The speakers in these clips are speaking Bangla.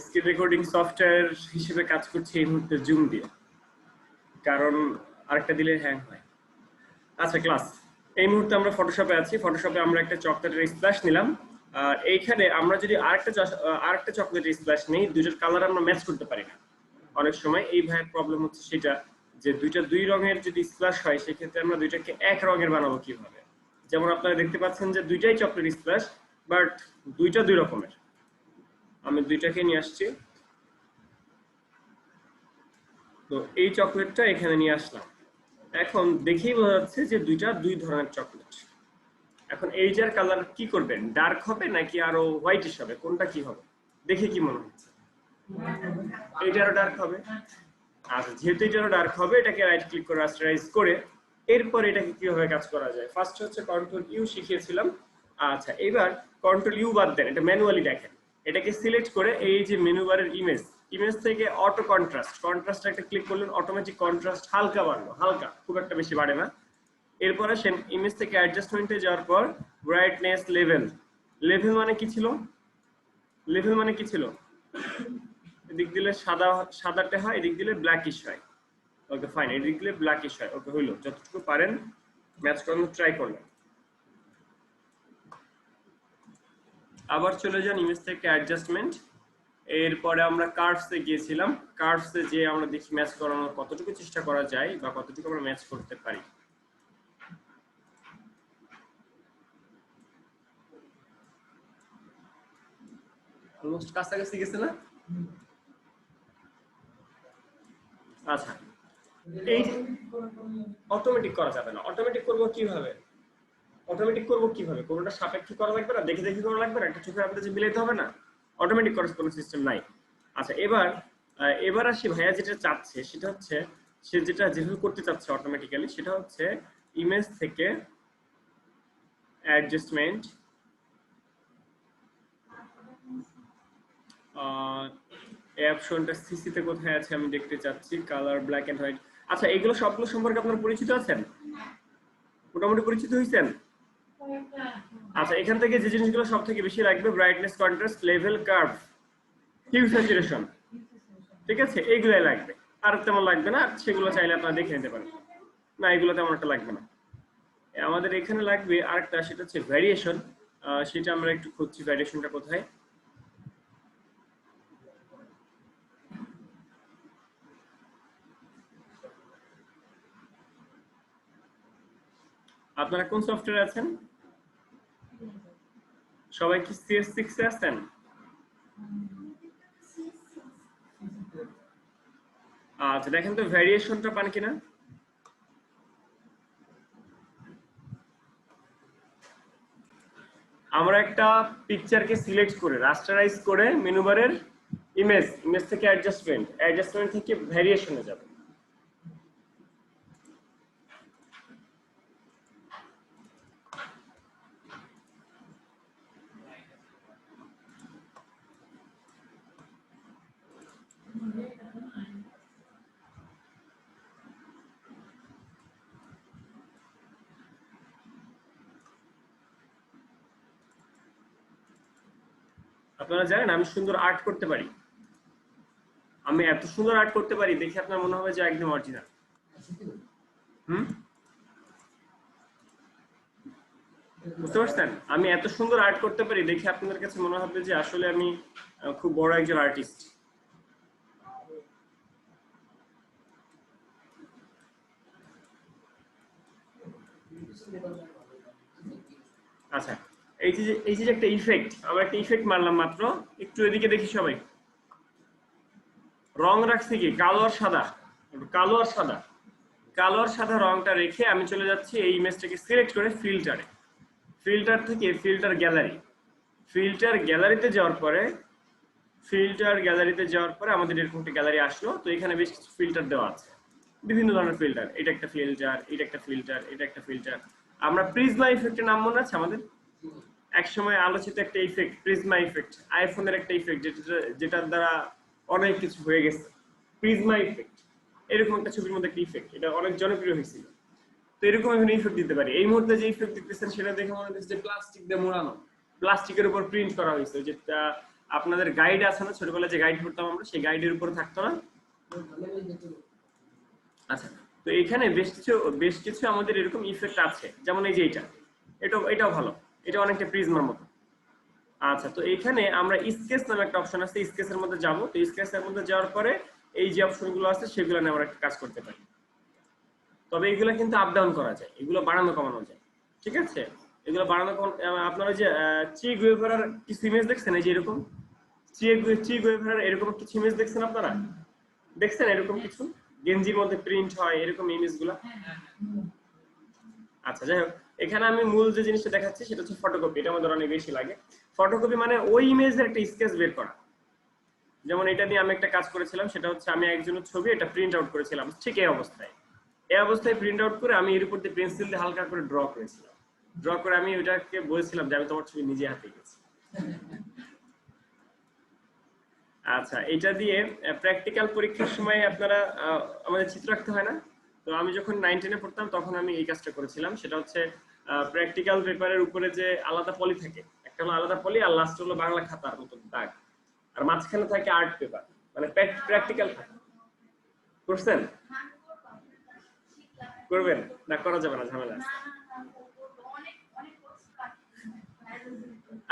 স্ক্রিন রেকর্ডিং সফটওয়্যার হিসেবে কাজ করছে এই মুহূর্তে জুম দিয়ে, কারণ আরেকটা দিলে হ্যাং হয়। আচ্ছা ক্লাস, এই মুহূর্তে আমরা ফটোশপে আছি। ফটোশপে আমরা একটা চকলেটের স্প্ল্যাশ নিলাম, আর এইখানে আমরা যদি আরেকটা চকলেটের স্প্ল্যাশ নেই, দুইটার কালার আমরা ম্যাচ করতে পারি না। অনেক সময় এই ভাইয়ের প্রবলেম হচ্ছে সেটা, যে দুইটা দুই রঙের যদি স্প্ল্যাশ হয় সেক্ষেত্রে আমরা দুইটাকে এক রঙের বানাবো কিভাবে। যেমন আপনারা দেখতে পাচ্ছেন যে দুইটাই চকলেট স্প্ল্যাশ, বাট দুইটা দুই রকমের। আমি দুইটাকে নিয়ে আসছি, তো এই চকলেটটা এখানে নিয়ে আসলাম। এখন দেখেই বোঝা যাচ্ছে যে দুইটা দুই ধরনের চকলেট। এখন এইটার কালার কি করবেন, ডার্ক হবে নাকি আরো হোয়াইটিশ হবে, কোনটা কি হবে দেখে কি মনে হচ্ছে? এইটারও ডার্ক হবে। আচ্ছা, যেহেতু এটারও ডার্ক হবে, এটাকে রাইট ক্লিক করে রাস্টারাইজ করে এরপর এটাকে কিভাবে কাজ করা যায়। ফার্স্ট হচ্ছে কন্ট্রোল ইউ শিখিয়েছিলাম। আচ্ছা, এবার কন্ট্রোল ইউ বাদ দেন, এটা ম্যানুয়ালি দেখেন। এটাকে সিলেক্ট করে এই যে মেনু বারের ইমেজ থেকে অটো কন্ট্রাস্ট একটা ক্লিক করলেন, অটোমেটিক কন্ট্রাস্ট হালকা বাড়লো, হালকা, খুব একটা বেশি বাড়ে না। এরপরে সেম ইমেজ থেকে অ্যাডজাস্টমেন্টে যাওয়ার পর ব্রাইটনেস লেভেল মানে কি ছিল? লেভেল মানে কি ছিল? এদিক দিলে সাদাটে হয়, এদিক দিলে ব্ল্যাকিশ হয়। ওকে ফাইন, এদিক দিলে ব্ল্যাকিশ হয়। ওকে হইলো, যতটুকু পারেন ম্যাচ করানোর ট্রাই করলেন। আবার চলে যান ইমেজ থেকে অ্যাডজাস্টমেন্ট, এরপরে আমরা কার্ভসে গিয়েছিলাম। কার্ভসে যে আমরা দেখি ম্যাচ করানোর কতটুকু চেষ্টা করা যায় বা কতটুকু আমরা ম্যাচ করতে পারি। অলমোস্ট কাছাকাছি গেছে না? আচ্ছা, এই অটোমেটিক করা যাবে না। অটোমেটিক করবো কিভাবে? কোনোটা সাপেক্ষে করা লাগবে না, দেখে দেখে করা লাগবে না, একটা চোখের আপনাদের যে মিলাইতে হবে না, অটোমেটিক করার কোনো সিস্টেম নাই। আচ্ছা, এবার আসি ভাইয়া যেটা চাচ্ছে সেটা হচ্ছে, সে যেটা যেভাবে করতে চাচ্ছে অটোমেটিক্যালি, সেটা হচ্ছে ইমেজ থেকে অ্যাডজাস্টমেন্ট, এই অপশনটা সিসিতে কোথায় আছে আমি দেখতে চাচ্ছি, কালার ব্ল্যাক এন্ড হোয়াইট। আচ্ছা, এগুলো সবগুলো সম্পর্কে আপনারা পরিচিত আছেন? মোটামুটি পরিচিত হয়েছেন? আচ্ছা, এখান থেকে যে জিনিসগুলো সব থেকে বেশি লাগবে, brightness, contrast, level, curve, hue, saturation, ঠিক আছে, এইগুলাই লাগবে। আর তেমন লাগবে না, সেগুলো চাইলে আপনারা দেখে নিতে পারেন। না, এগুলো তেমন একটা লাগবে না। আমাদের এখানে লাগবে আরেকটা, সেটা হচ্ছে ভ্যারিয়েশন। সেটা আমরা একটু খুঁজছি, ভ্যারিয়েশনটা কোথায়। আপনারা কোন সফটওয়্যারে আছেন? সবাই কি CS6 এ আছেন? আচ্ছা, দেখেন তো ভ্যারিয়েশনটা পান কিনা। আমরা একটা পিকচারকে সিলেক্ট করে রাস্টারাইজ করে মেনু বারের ইমেজ থেকে অ্যাডজাস্টমেন্ট থেকে ভ্যারিয়েশনে যাব। আপনারা জানেন আমি সুন্দর আর্ট করতে পারি। আমি এত সুন্দর আর্ট করতে পারি দেখে আপনার মনে হবে যে একদম অরিজিনাল। বুঝতে পারছেন? আমি এত সুন্দর আর্ট করতে পারি দেখে আপনাদের কাছে মনে হবে যে আসলে আমি খুব বড় একজন আর্টিস্ট। আচ্ছা, এই যে একটা ইফেক্ট, আমরা একটা ইফেক্ট মারলাম মাত্র, একটু এদিকে দেখি সবাই। রং রাখছি কি কালো আর সাদা, কালো আর সাদা রংটা রেখে আমি চলে যাচ্ছি এই ইমেজটাকে সিলেক্ট করে ফিল্টার থেকে ফিল্টার গ্যালারিতে যাওয়ার পরে আমাদের এরকম একটা গ্যালারি আসলো। তো এখানে বেশ কিছু ফিল্টার দেওয়া আছে, বিভিন্ন ধরনের ফিল্টার। এটা একটা ফিল্টার, এটা একটা ফিল্টার। আমরা প্রিজমা ইফেক্টের নাম মনে আছে আমাদের? একসময় আলোচিত একটা ইফেক্ট, প্রিজমা ইফেক্ট, আইফোনের একটা ইফেক্ট, যেটার দ্বারা অনেক কিছু হয়ে গেছে। প্রিজমা ইফেক্ট এরকম একটা ছবির মধ্যে একটা ইফেক্ট, এটা অনেক জনপ্রিয় হয়েছিল। তো এরকম এখানে ইফেক্ট দিতে পারি। এই মুহূর্তে যে ইফেক্ট দেখতেছেন সেটা দেখে মনে হচ্ছে যে প্লাস্টিক দিয়ে মোড়ানো, প্লাস্টিকের উপর প্রিন্ট করা হয়েছে, যেটা আপনাদের গাইড আছে না, ছোটবেলায় যে গাইড পড়তাম আমরা, সেই গাইডের উপরে থাকতো না? আচ্ছা, তো এখানে বেশ কিছু আমাদের এরকম ইফেক্ট আছে, যেমন এই যে এটাও ভালো, এটা অনেকটা প্রিজমার মতো। আচ্ছা, তো এখানে আমরা স্কেচ নামে একটা অপশন আছে, স্কেচের মধ্যে যাব। তো স্কেচের মধ্যে যাওয়ার পরে এই যে অপশনগুলো আছে সেগুলো নিয়ে আমরা একটা কাজ করতে পারি। তবে এগুলো কিন্তু আপ ডাউন করা যায়, এগুলো বাড়ানো কমানো যায়, ঠিক আছে? এগুলো বাড়ানো কমানো, আপনারা যে চি গুয়েভারার কিছু ইমেজ দেখছেন, এই যে এরকম চি গুয়েভারার এরকম কিছু ইমেজ দেখছেন আপনারা? দেখছেন এরকম কিছু গেঞ্জির মধ্যে প্রিন্ট হয় এরকম ইমেজগুলো? আচ্ছা, যাই হোক, এখানে আমি মূল যে জিনিসটা দেখাচ্ছি সেটা হচ্ছে ফটোকপি। এটা আমাদের অনেক বেশি লাগে। ফটোকপি মানে ওই ইমেজের একটা স্কেচ বের করা। যেমন এটা দিয়ে আমি একটা কাজ করেছিলাম, সেটা হচ্ছে আমি একজনের ছবি এটা প্রিন্ট আউট করেছিলাম, ঠিক এই অবস্থায় প্রিন্ট আউট করে আমি এর উপর দিয়ে পেন্সিল দিয়ে হালকা করে ড্র করেছিলাম। ড্র করে আমি ওইটাকে বলেছিলাম যে আমি তোমার ছবি নিজে হাতে গেছি। আচ্ছা, এটা দিয়ে প্র্যাকটিক্যাল পরীক্ষার সময় আপনারা আমাদের চিত্র আঁকতে হয় না? তো আমি যখন 9-10 এ পড়তাম তখন আমি এই কাজটা করেছিলাম। সেটা হচ্ছে প্র্যাকটিক্যাল পেপারের উপরে যে আলাদা পলি থাকে, একটা হলো আলাদা পলি আর লাস্ট হলো বাংলা খাতার মতো দাগ, আর মাঝখানে থাকে আর্ট পেপার, মানে প্র্যাকটিক্যাল থাকে। করছেন? করবেন না? করা যাবে না, ঝামেলা আছে।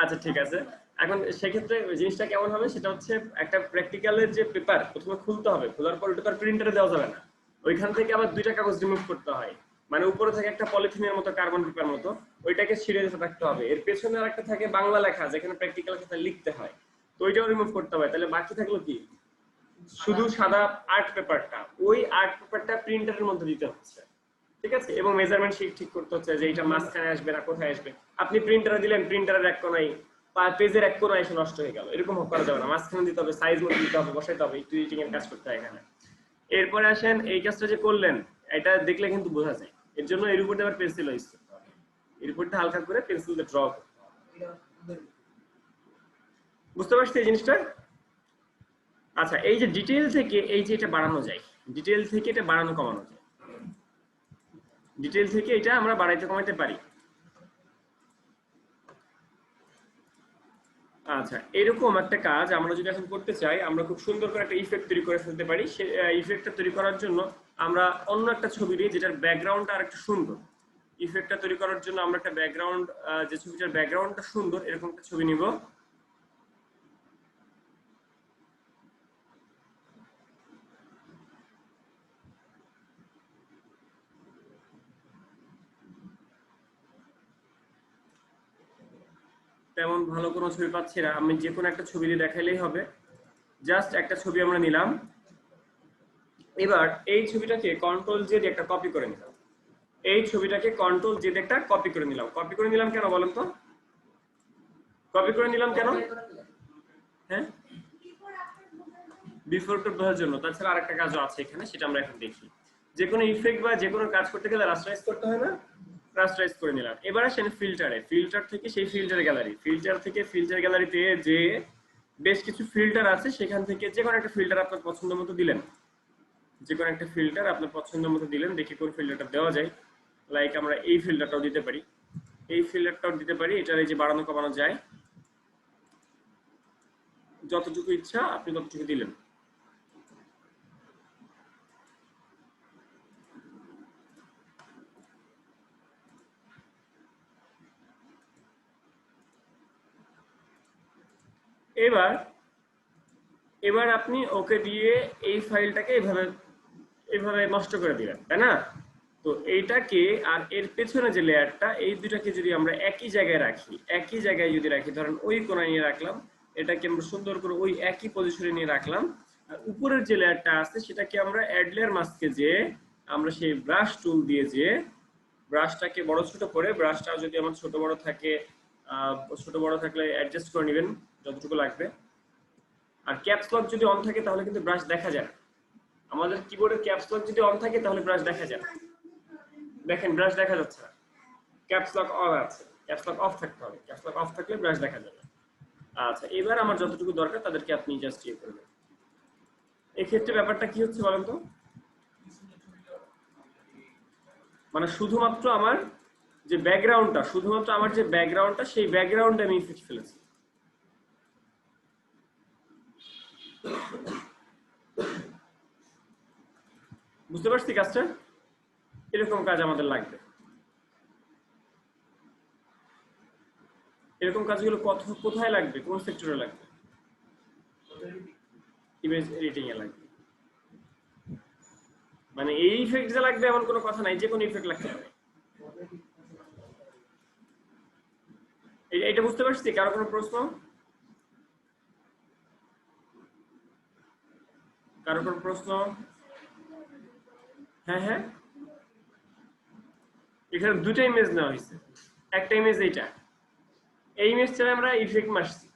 আচ্ছা, ঠিক আছে। এখন সেক্ষেত্রে জিনিসটা কেমন হবে সেটা হচ্ছে, একটা প্র্যাকটিক্যালের যে পেপার প্রথমে খুলতে হবে, খোলার পর ওটা তো আর প্রিন্টারে দেওয়া যাবে না, ওইখান থেকে আবার 2টা কাগজ রিমুভ করতে হয়। মানে উপরে থাকে একটা পলিথিনের মতো, কার্বন পেপার মতো, ওইটাকে ছিঁড়ে দিতে রাখতে হবে। এর পেছনে আর একটা থাকে বাংলা লেখা, যেখানে প্র্যাকটিক্যাল খাতা লিখতে হয়, তো ওইটাও রিমুভ করতে হবে। তাহলে বাকি থাকলো কি? শুধু সাদা আর্ট পেপারটা। ওই আর্ট পেপারটা প্রিন্টারের মধ্যে দিতে হচ্ছে, ঠিক আছে? এবং মেজারমেন্ট শিট ঠিক করতে হচ্ছে যে এটা মাঝখানে আসবে না কোথায় আসবে। আপনি প্রিন্টারে দিলেন, প্রিন্টারের এক কোনায় পেজের এক কোনায় এসে নষ্ট হয়ে গেল, এরকম করা যাবে না। মাঝখানে দিতে হবে, সাইজ মতো দিতে হবে, বসাইতে হবে, একটু এডিটিং এর কাজ করতে হয় এখানে। এরপরে আসেন, এই কাজটা যে করলেন এটা দেখলে কিন্তু বোঝা যায়। এর জন্য এর উপর দিয়ে আবার পেন্সিল ইউজ করতে হবে, এর উপরটা হালকা করে পেন্সিল দিয়ে ড্র করতে হবে। বুঝতে পারছি এই জিনিসটা? আচ্ছা, এই যে ডিটেইল থেকে এই যে এটা বাড়ানো যায়, ডিটেইল থেকে এটা বাড়ানো কমানো যায়, ডিটেইল থেকে এটা আমরা বাড়াইতে কমাইতে পারি। আচ্ছা, এরকম একটা কাজ আমরা যদি এখন করতে চাই, আমরা খুব সুন্দর করে একটা ইফেক্ট তৈরি করে ফেলতে পারি। সেই ইফেক্টটা তৈরি করার জন্য আমরা অন্য একটা ছবি নিই যেটার ব্যাকগ্রাউন্ডটা আর একটু সুন্দর। ইফেক্টটা তৈরি করার জন্য আমরা একটা ব্যাকগ্রাউন্ড, যে ছবিটার ব্যাকগ্রাউন্ডটা সুন্দর এরকম একটা ছবি নিব। তেমন ভালো কোনো ছবি পাচ্ছি না, আমি যে কোনো একটা ছবি দিয়ে দেখাইলেই হবে। জাস্ট একটা ছবি আমরা নিলাম। এবার এই ছবিটাকে কন্ট্রোল জেড একটা কপি করে নিলাম। এই ছবিটাকে কন্ট্রোল জেড একটা কপি করে নিলাম। কপি করে নিলাম কেন বলেন তো? কপি করে নিলাম কেন? হ্যাঁ, বিফোরটা বোঝার জন্য। তাছাড়া আরেকটা কাজও আছে এখানে, সেটা আমরা এখন দেখি। যে কোনো ইফেক্ট বা যে কোনো কাজ করতে গেলে রাস্টারাইজ করতে হয় না? রাস্টারাইজ করে নিলাম। এবার আসেন ফিল্টারে। ফিল্টার থেকে সেই ফিল্টার গ্যালারি, ফিল্টার থেকে ফিল্টার গ্যালারিতে যে বেশ কিছু ফিল্টার আছে, সেখান থেকে যে কোনো একটা ফিল্টার আপনার পছন্দ মতো দিলেন। যে কোনো একটা ফিল্টার আপনার পছন্দ মতো দিলেন, দেখি কোন ফিল্টারটা দেওয়া যায়। লাইক আমরা এই ফিল্টারটাও দিতে পারি, এই ফিল্টারটাও দিতে পারি। এটার এই যে বাড়ানো কমানো যায়, যতটুকু ইচ্ছা আপনি ততটুকু দিলেন। এবার আপনি ওকে দিয়ে এই ফাইলটাকে এইভাবে নষ্ট করে দিলেন, তাই না? তো এইটাকে আর এর পেছনে যে লেয়ারটা, এই দুটাকে যদি আমরা একই জায়গায় রাখি, একই জায়গায় যদি রাখি, ধরেন ওই কোণায় নিয়ে রাখলাম, এটাকে আমরা সুন্দর করে ওই একই পজিশনে নিয়ে রাখলাম, আর উপরের যে লেয়ারটা আছে সেটাকে আমরা অ্যাড লেয়ার মাস্কে যে আমরা সেই ব্রাশ টুল দিয়ে যে ব্রাশটাকে বড় ছোট করে, ব্রাশটা যদি আমার ছোট বড় থাকে, ছোট বড় থাকলে অ্যাডজাস্ট করে নেবেন যতটুকু লাগবে। আর ক্যাপস লক যদি অন থাকে তাহলে কিন্তু ব্রাশ দেখা যায় না। আমাদের কিবোর্ডের ক্যাপস লক যদি অন থাকে তাহলে ব্রাশ দেখা যায় না। দেখেন ব্রাশ দেখা যাচ্ছে না, ক্যাপস লক অন আছে, ক্যাপস লক অফ থাকতে হবে। ক্যাপস লক অফ থাকলে ব্রাশ দেখা যাবে। আচ্ছা, এবার আমার যতটুকু দরকার তাদেরকে আপনি জাস্ট ইয়ে করবেন। এই ক্ষেত্রে ব্যাপারটা কি হচ্ছে বলেন তো? মানে শুধুমাত্র আমার যে ব্যাকগ্রাউন্ডটা, শুধুমাত্র আমার যে ব্যাকগ্রাউন্ডটা, সেই ব্যাকগ্রাউন্ডে আমি ইফেক্ট ফেলেছি। বুঝতে পারছি কাজটা? এরকম কাজ আমাদের লাগবে। এরকম কাজগুলো কোথায় লাগবে, কোন সেক্টরে লাগবে? ইমেজ এডিটিং এ লাগবে। মানে এই ইফেক্ট যে লাগবে এমন কোনো কথা নাই, যে কোনো ইফেক্ট লাগতে পারে। এটা বুঝতে পারছি? কারো কোনো প্রশ্ন? কারো কোনো প্রশ্ন? হ্যাঁ হ্যাঁ, এখানে দুটো ইমেজ নেওয়া হয়েছে। একটা ইমেজ এইটা, এই ইমেজটাকে আমরা ইফেক্ট মারছি,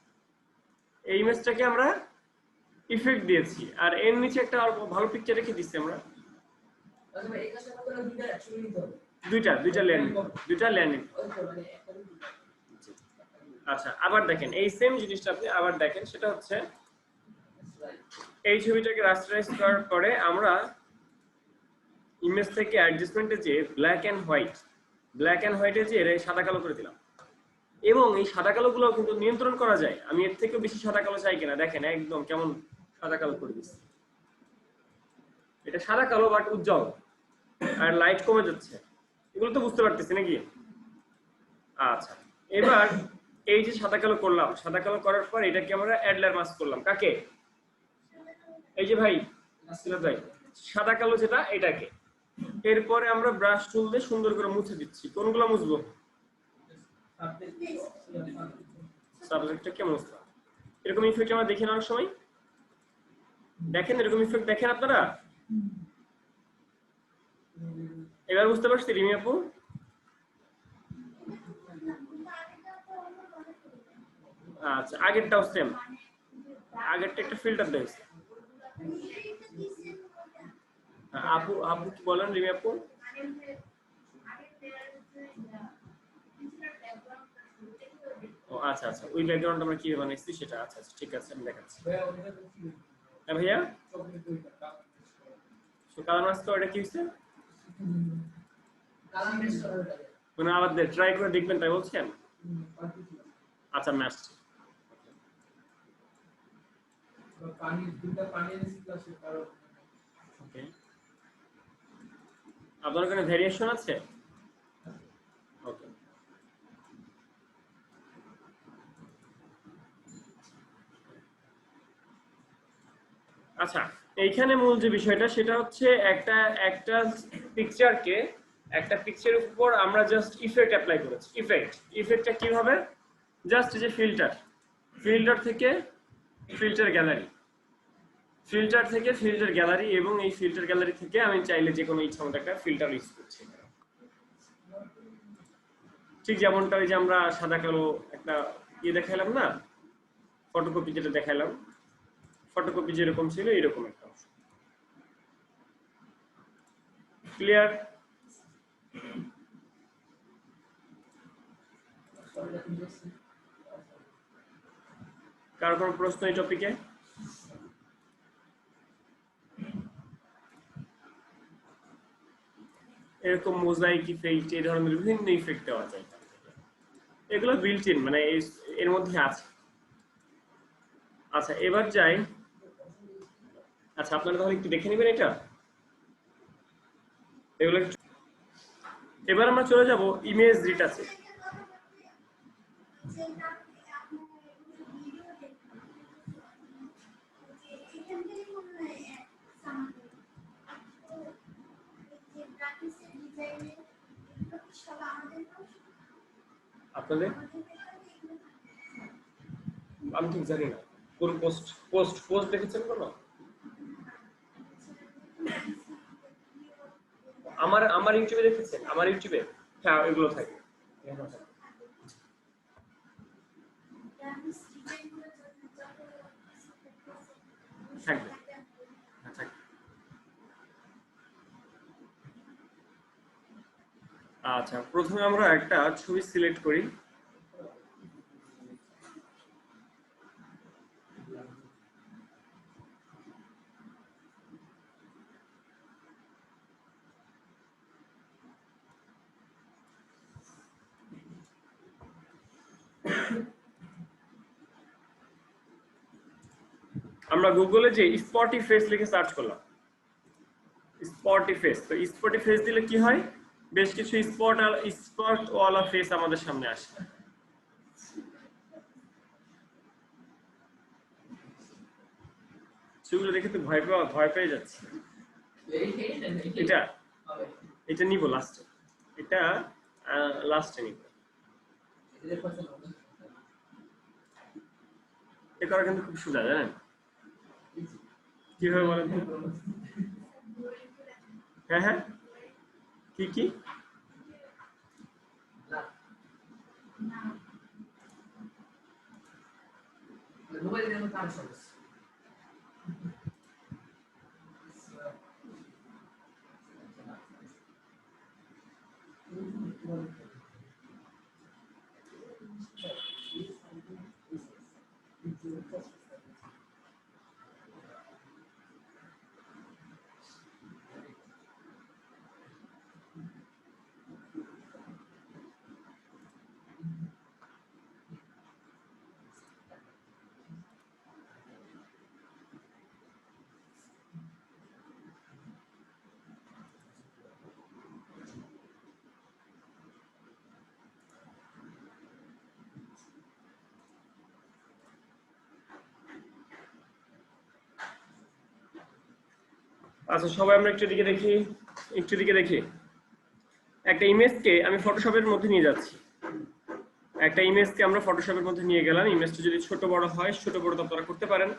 এই ইমেজটাকে আমরা ইফেক্ট দিয়েছি, আর এর নিচে একটা ভালো পিকচার রেখে দিচ্ছি আমরা। দুইটা লেয়ার। আচ্ছা, আবার দেখেন এই সেম জিনিসটা আপনি আবার দেখেন, সেটা হচ্ছে এই ছবিটাকে রাস্টারাইজ করার পরে আমরা ইমেজ থেকে অ্যাডজাস্টমেন্টে যে ব্ল্যাক এন্ড হোয়াইটে যে সাদা কালো করে দিলাম। এবং এই সাদা কালো গুলো কিন্তু নিয়ন্ত্রণ করা যায়, আমি এর থেকেও বেশি সাদা কালো চাই কিনা। দেখেন একদম কেমন সাদা কালো করে দিচ্ছি। এটা সাদা কালো বাট উজ্জ্বল, আর লাইট কমে যাচ্ছে। এগুলো তো বুঝতে পারতেছি নাকি? আচ্ছা, এবার এই যে সাদা কালো করলাম, সাদা কালো করার পর এটাকে আমরা অ্যাডলার মাস্ক করলাম। কাকে? এই যে ভাই সাদা কালো যেটা, এটাকে। এরপরে আমরা ব্রাশ টুল দিয়ে সুন্দর করে মুছে দিচ্ছি। কোনগুলো মুছবো? সাবজেক্টটাকে মুছলাম। এরকম ইফেক্ট আমরা দেখি না অনেক সময়? দেখেন এরকম ইফেক্ট দেখেন আপনারা? এবার বুঝতে পারছি রিমি আপু? আচ্ছা, আগেরটাও সেম, আগেরটা একটা ফিল্টার দিয়েছে। আপু আপু কি বলেন রিমি আপু? ও আচ্ছা আচ্ছা, ওই ব্যাকগ্রাউন্ড আমরা কিভাবে বানাইছি সেটা। আচ্ছা আচ্ছা, ঠিক আছে, আমি দেখাচ্ছি। হ্যাঁ ভাইয়া, কালার মাস্ক তো এটা কি হচ্ছে? মানে আবার ট্রাই করে দেখবেন তাই বলছেন? আচ্ছা, ম্যাচ আপনার ওখানে ভেরিয়েশন আছে? ওকে, আচ্ছা, এইখানে মূল যে বিষয়টা সেটা হচ্ছে একটা একটা পিকচারকে, একটা পিকচারের উপর আমরা জাস্ট ইফেক্ট অ্যাপ্লাই করেছি। ইফেক্টটা কিভাবে? জাস্ট যে ফিল্টার থেকে ফিল্টার গ্যালারি, এবং এই ফিল্টার গ্যালারি থেকে আমি চাইলে যে কোনো ইচ্ছা মতো একটা ফিল্টার ইউজ করছি। ঠিক যেমনটা ওই যে আমরা সাদা কালো একটা ইয়ে দেখাইলাম না, ফটোকপি যেটা দেখাইলাম, ফটোকপি যেরকম ছিল এরকম একটা অংশ। ক্লিয়ার? কার কোনো প্রশ্ন এই টপিকে? এরকম মোজাইক ইফেক্ট, এই ধরনের বিভিন্ন ইফেক্ট দেওয়া যায়। এগুলো বিল্ট ইন, মানে এর মধ্যে আছে। আচ্ছা, এবার যাই। আচ্ছা, আপনারা তাহলে একটু দেখে নেবেন এটা, এগুলো। এবার আমরা চলে যাব ইমেজ রিটাচে। আপনাদের আমি ঠিক জানি না কোন পোস্ট দেখেছেন কোনো? আমার ইউটিউবে দেখেছেন? আমার ইউটিউবে হ্যাঁ এগুলো থাকে। থাকবে। আচ্ছা, প্রথমে আমরা একটা ছবি সিলেক্ট করি। আমরা গুগলে যে স্পটি ফেস লিখে সার্চ করলাম, স্পটি ফেস। তো স্পটি ফেস দিলে কি হয়, বেশ কিছু স্পট ওয়ালা ফেস আমাদের সামনে আসে। সেগুলো দেখে তো ভয় পেয়ে যাচ্ছে। এটা নিব লাস্টে, এটা লাস্টে নিব। এটা করা কিন্তু খুব সোজা, জানেন কিভাবে বলেন তো? হ্যাঁ হ্যাঁ, কি আচ্ছা সবাই আমরা একটু দিকে দেখি। একটা ইমেজকে আমি ফটোশপের মধ্যে নিয়ে যাচ্ছি। একটা ইমেজকে আমরা ফটোশপের মধ্যে নিয়ে গেলাম। ইমেজটা যদি ছোট বড় হয়, ছোট বড় তো আপনারা করতে পারেন,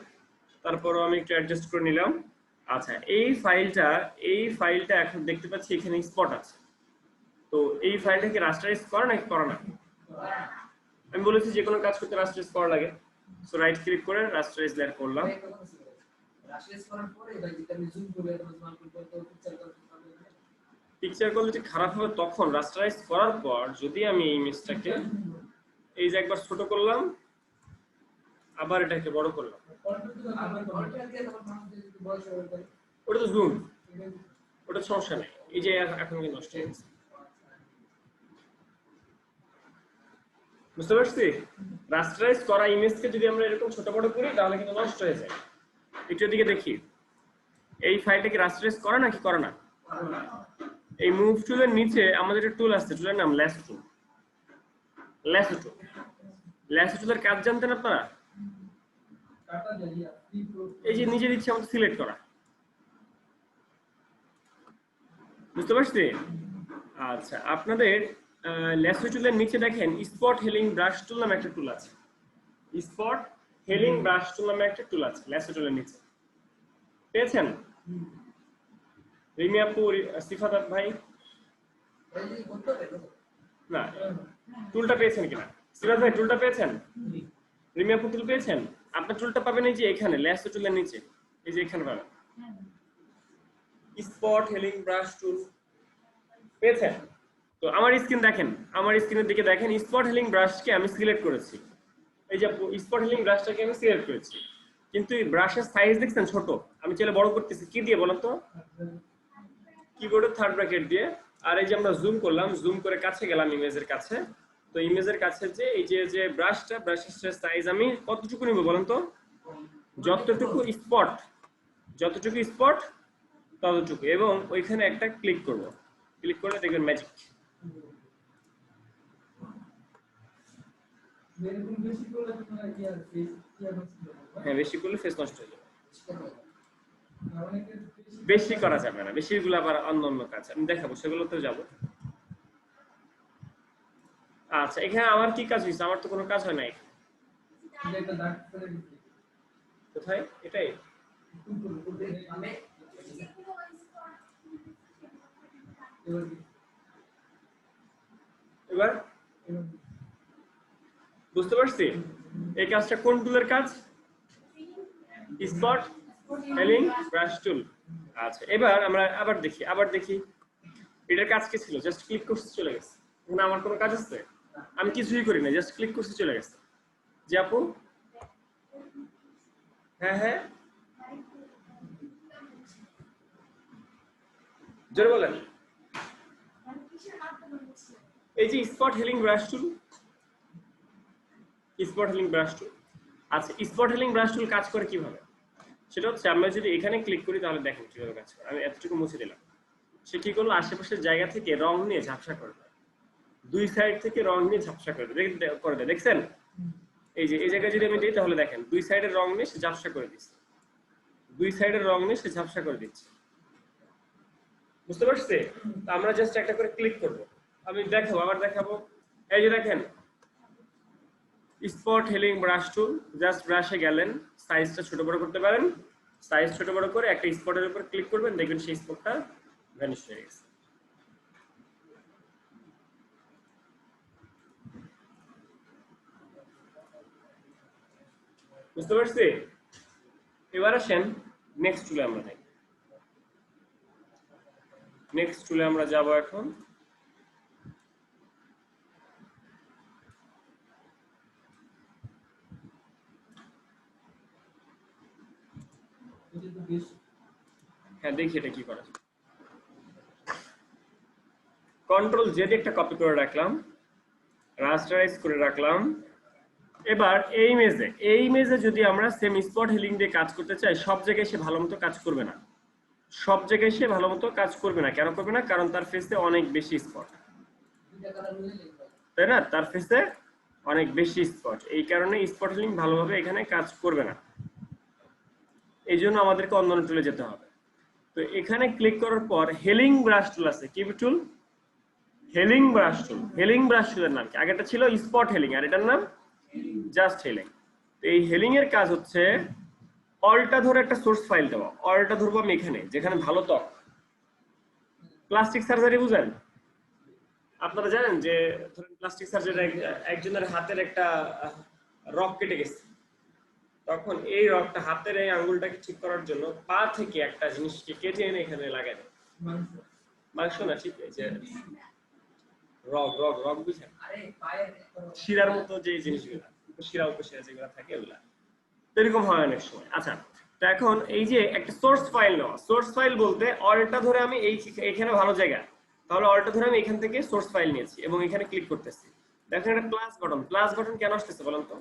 তারপরও আমি একটু অ্যাডজাস্ট করে নিলাম। আচ্ছা এই ফাইলটা এখন দেখতে পাচ্ছি এখানে স্পট আছে। তো এই ফাইলটাকে রাস্টারাইজ করা নাকি করা না? আমি বলেছি যে কোনো কাজ করতে রাস্টারাইজ করা লাগে। সো রাইট ক্লিক করে রাস্টারাইজ লেয়ার করলাম। পিকচার কোয়ালিটি খারাপ হবে তখন রাস্টারাইজ করার পর যদি আমি এই ইমেজটাকে এই যে একবার ছোট করলাম, আবার এটাকে বড় করলাম, ওটা তো জুম, ওটা সমস্যা নেই। এই যে এখন কি নষ্ট হয়ে গেছে, বুঝতে পারছি? রাস্টারাইজ করা ইমেজকে যদি আমরা এরকম ছোট বড় করি তাহলে কিন্তু নষ্ট হয়ে যায়। একটু দিকে দেখি এই ফাইলটাকে রাস্টারাইজ করা নাকি করা না? এই মুভ টুলের নিচে আমাদের একটা টুল আছে, টুলের নাম ল্যাসো টুল। ল্যাসো টুলের কাজ জানতেন আপনারা? এই যে নিজের ইচ্ছে আমাদের সিলেক্ট করা, বুঝতে পারছি? আচ্ছা আপনাদের ল্যাসো টুলের নিচে দেখেন স্পট হেলিং ব্রাশ টুল নামে একটা টুল আছে। স্পট হেলিং ব্রাশ টুল নামে একটা টুল আছে ল্যাসো টুলের নিচে, পেয়েছেন? রিমি আপু, সিফাত ভাই, না টুলটা পেয়েছেন কিনা? সিফাত ভাই টুলটা পেয়েছেন? রিমি আপু টুল পেয়েছেন? আপনার টুলটা পাবেন এই যে এখানে ল্যাসো টুলের নিচে, এই যে এখানে পাবেন স্পট হেলিং ব্রাশ টুল, পেয়েছেন? তো আমার স্ক্রিন দেখেন, আমার স্ক্রিনের দিকে দেখেন, স্পট হেলিং ব্রাশকে আমি সিলেক্ট করেছি। এই যে স্পট হেলিং ব্রাশটাকে আমি সিলেক্ট করেছি, কিন্তু এই ব্রাশের সাইজ দেখছেন ছোট। আমি চাইলে বড় করতেছি, কি দিয়ে বলেন তো? কিবোর্ডের থার্ড ব্র্যাকেট দিয়ে। আর এই যে আমরা জুম করলাম, জুম করে কাছে গেলাম ইমেজের কাছে। তো ইমেজের কাছে যে এই যে ব্রাশের সাইজ আমি কতটুকু নিব বলেন তো? যতটুকু স্পট ততটুকু, এবং ওইখানে একটা ক্লিক করব। ক্লিক করলে দেখবেন ম্যাজিক। হ্যাঁ বেশি করলে ফেস নষ্ট হয়ে যাবে। বেশি করা যাবে না, বেশিগুলো আবার অন্য কাজ আমি দেখাবো, সেগুলোতেও যাব। আচ্ছা এখানে আমার কি কাজ হয়েছে? আমার তো কোনো কাজ হয় নাই। কোথায়? এটাই এবার বুঝতে পারছি এই কাজটা কোন টুলের কাজ? স্পট হেলিং ব্রাশ টুল। আচ্ছা এবার আমরা আবার দেখি এটার কাজ কি ছিল? জাস্ট ক্লিক করতে চলে গেছে। এখানে আমার কোনো কাজ আছে? আমি কিছুই করি না, জাস্ট ক্লিক করতে চলে গেছে। যে আপু হ্যাঁ জোরে বলেন। এই যে স্পট হেলিং ব্রাশ টুল, আচ্ছা স্পট হেলিং ব্রাশ টুল কাজ করে কিভাবে? সেটা হচ্ছে আমরা যদি এখানে ক্লিক করি তাহলে দেখেন কিভাবে কাজ করে। আমি এতটুকু মুছে দিলাম। সে কি করলো, আশেপাশের জায়গা থেকে রং নিয়ে ঝাপসা করবে, দুই সাইড থেকে রং নিয়ে ঝাপসা করবে, দেখছেন? এই যে এই জায়গায় যদি আমি দিই তাহলে দেখেন দুই সাইডের রং নিয়ে সে ঝাপসা করে দিচ্ছে, দুই সাইডের রং নিয়ে সে ঝাপসা করে দিচ্ছে। বুঝতে পারছি? তো আমরা জাস্ট একটা করে ক্লিক করব, আমি দেখাবো, আবার দেখাবো। এই যে দেখেন spot healing brush tool, just ব্রাশে গেলেন, সাইজটা ছোট বড় করতে পারেন, সাইজ ছোট বড় করে একটা স্পটের উপর ক্লিক করবেন, দেখবেন সেই স্পটটা ভ্যানিশ হয়ে গেছে। বুঝতে পারছি? এবার আসেন নেক্সট টুলে আমরা যাই। নেক্সট টুলে আমরা যাব এখন। হ্যাঁ দেখি এটা কি করা যায়। কন্ট্রোল জেড একটা কপি করে রাখলাম, রাস্টারাইজ করে রাখলাম। এবার এই ইমেজে যদি আমরা সেম স্পট হিলিং দিয়ে কাজ করতে চাই, সব জায়গায় সে ভালো মতো কাজ করবে না, সব জায়গায় সে ভালো মতো কাজ করবে না। কেন করবে না? কারণ তার ফেসে অনেক বেশি স্পট, তাই না? তার ফেসে অনেক বেশি স্পট, এই কারণে স্পট হিলিং ভালোভাবে এখানে কাজ করবে না। এই জন্য আমাদেরকে অন্যান্য টুলে যেতে হবে। তো এখানে ক্লিক করার পর হেলিং ব্রাশ টুল আছে, কি tool? Healing brush tool. Healing brush টুলের নাম কি? আগেটা ছিল স্পট হেলিং, আর এটার নাম জাস্ট হেলিং। তো এই হেলিং এর কাজ হচ্ছে অলটা ধরে একটা সোর্স ফাইল দেওয়া। অলটা ধরবো আমি এখানে, যেখানে ভালো ত্বক। প্লাস্টিক সার্জারি বুঝেন? আপনারা জানেন যে ধরেন প্লাস্টিক সার্জারি একজনের হাতের একটা রক কেটে গেছে, তখন এই রকটা হাতের এই আঙ্গুলটাকে ঠিক করার জন্য পা থেকে একটা জিনিসকে কেটে এনে এখানে লাগাই দেয়। মাংস না, ঠিক আছে, রক বুঝেন? শিরার মতো যে জিনিসগুলো, শিরা উপশিরা যেগুলো থাকে ওগুলা এরকম হয় অনেক সময়। আচ্ছা, তো এখন এই যে একটা সোর্স ফাইল নেওয়া, সোর্স ফাইল বলতে অলটা ধরে আমি এইখানে ভালো জায়গা, তাহলে অলটা ধরে আমি এখান থেকে সোর্স ফাইল নিয়েছি এবং এখানে ক্লিক করতেছি। দেখেন একটা প্লাস বাটন কেন আসতেছে বলেন তো?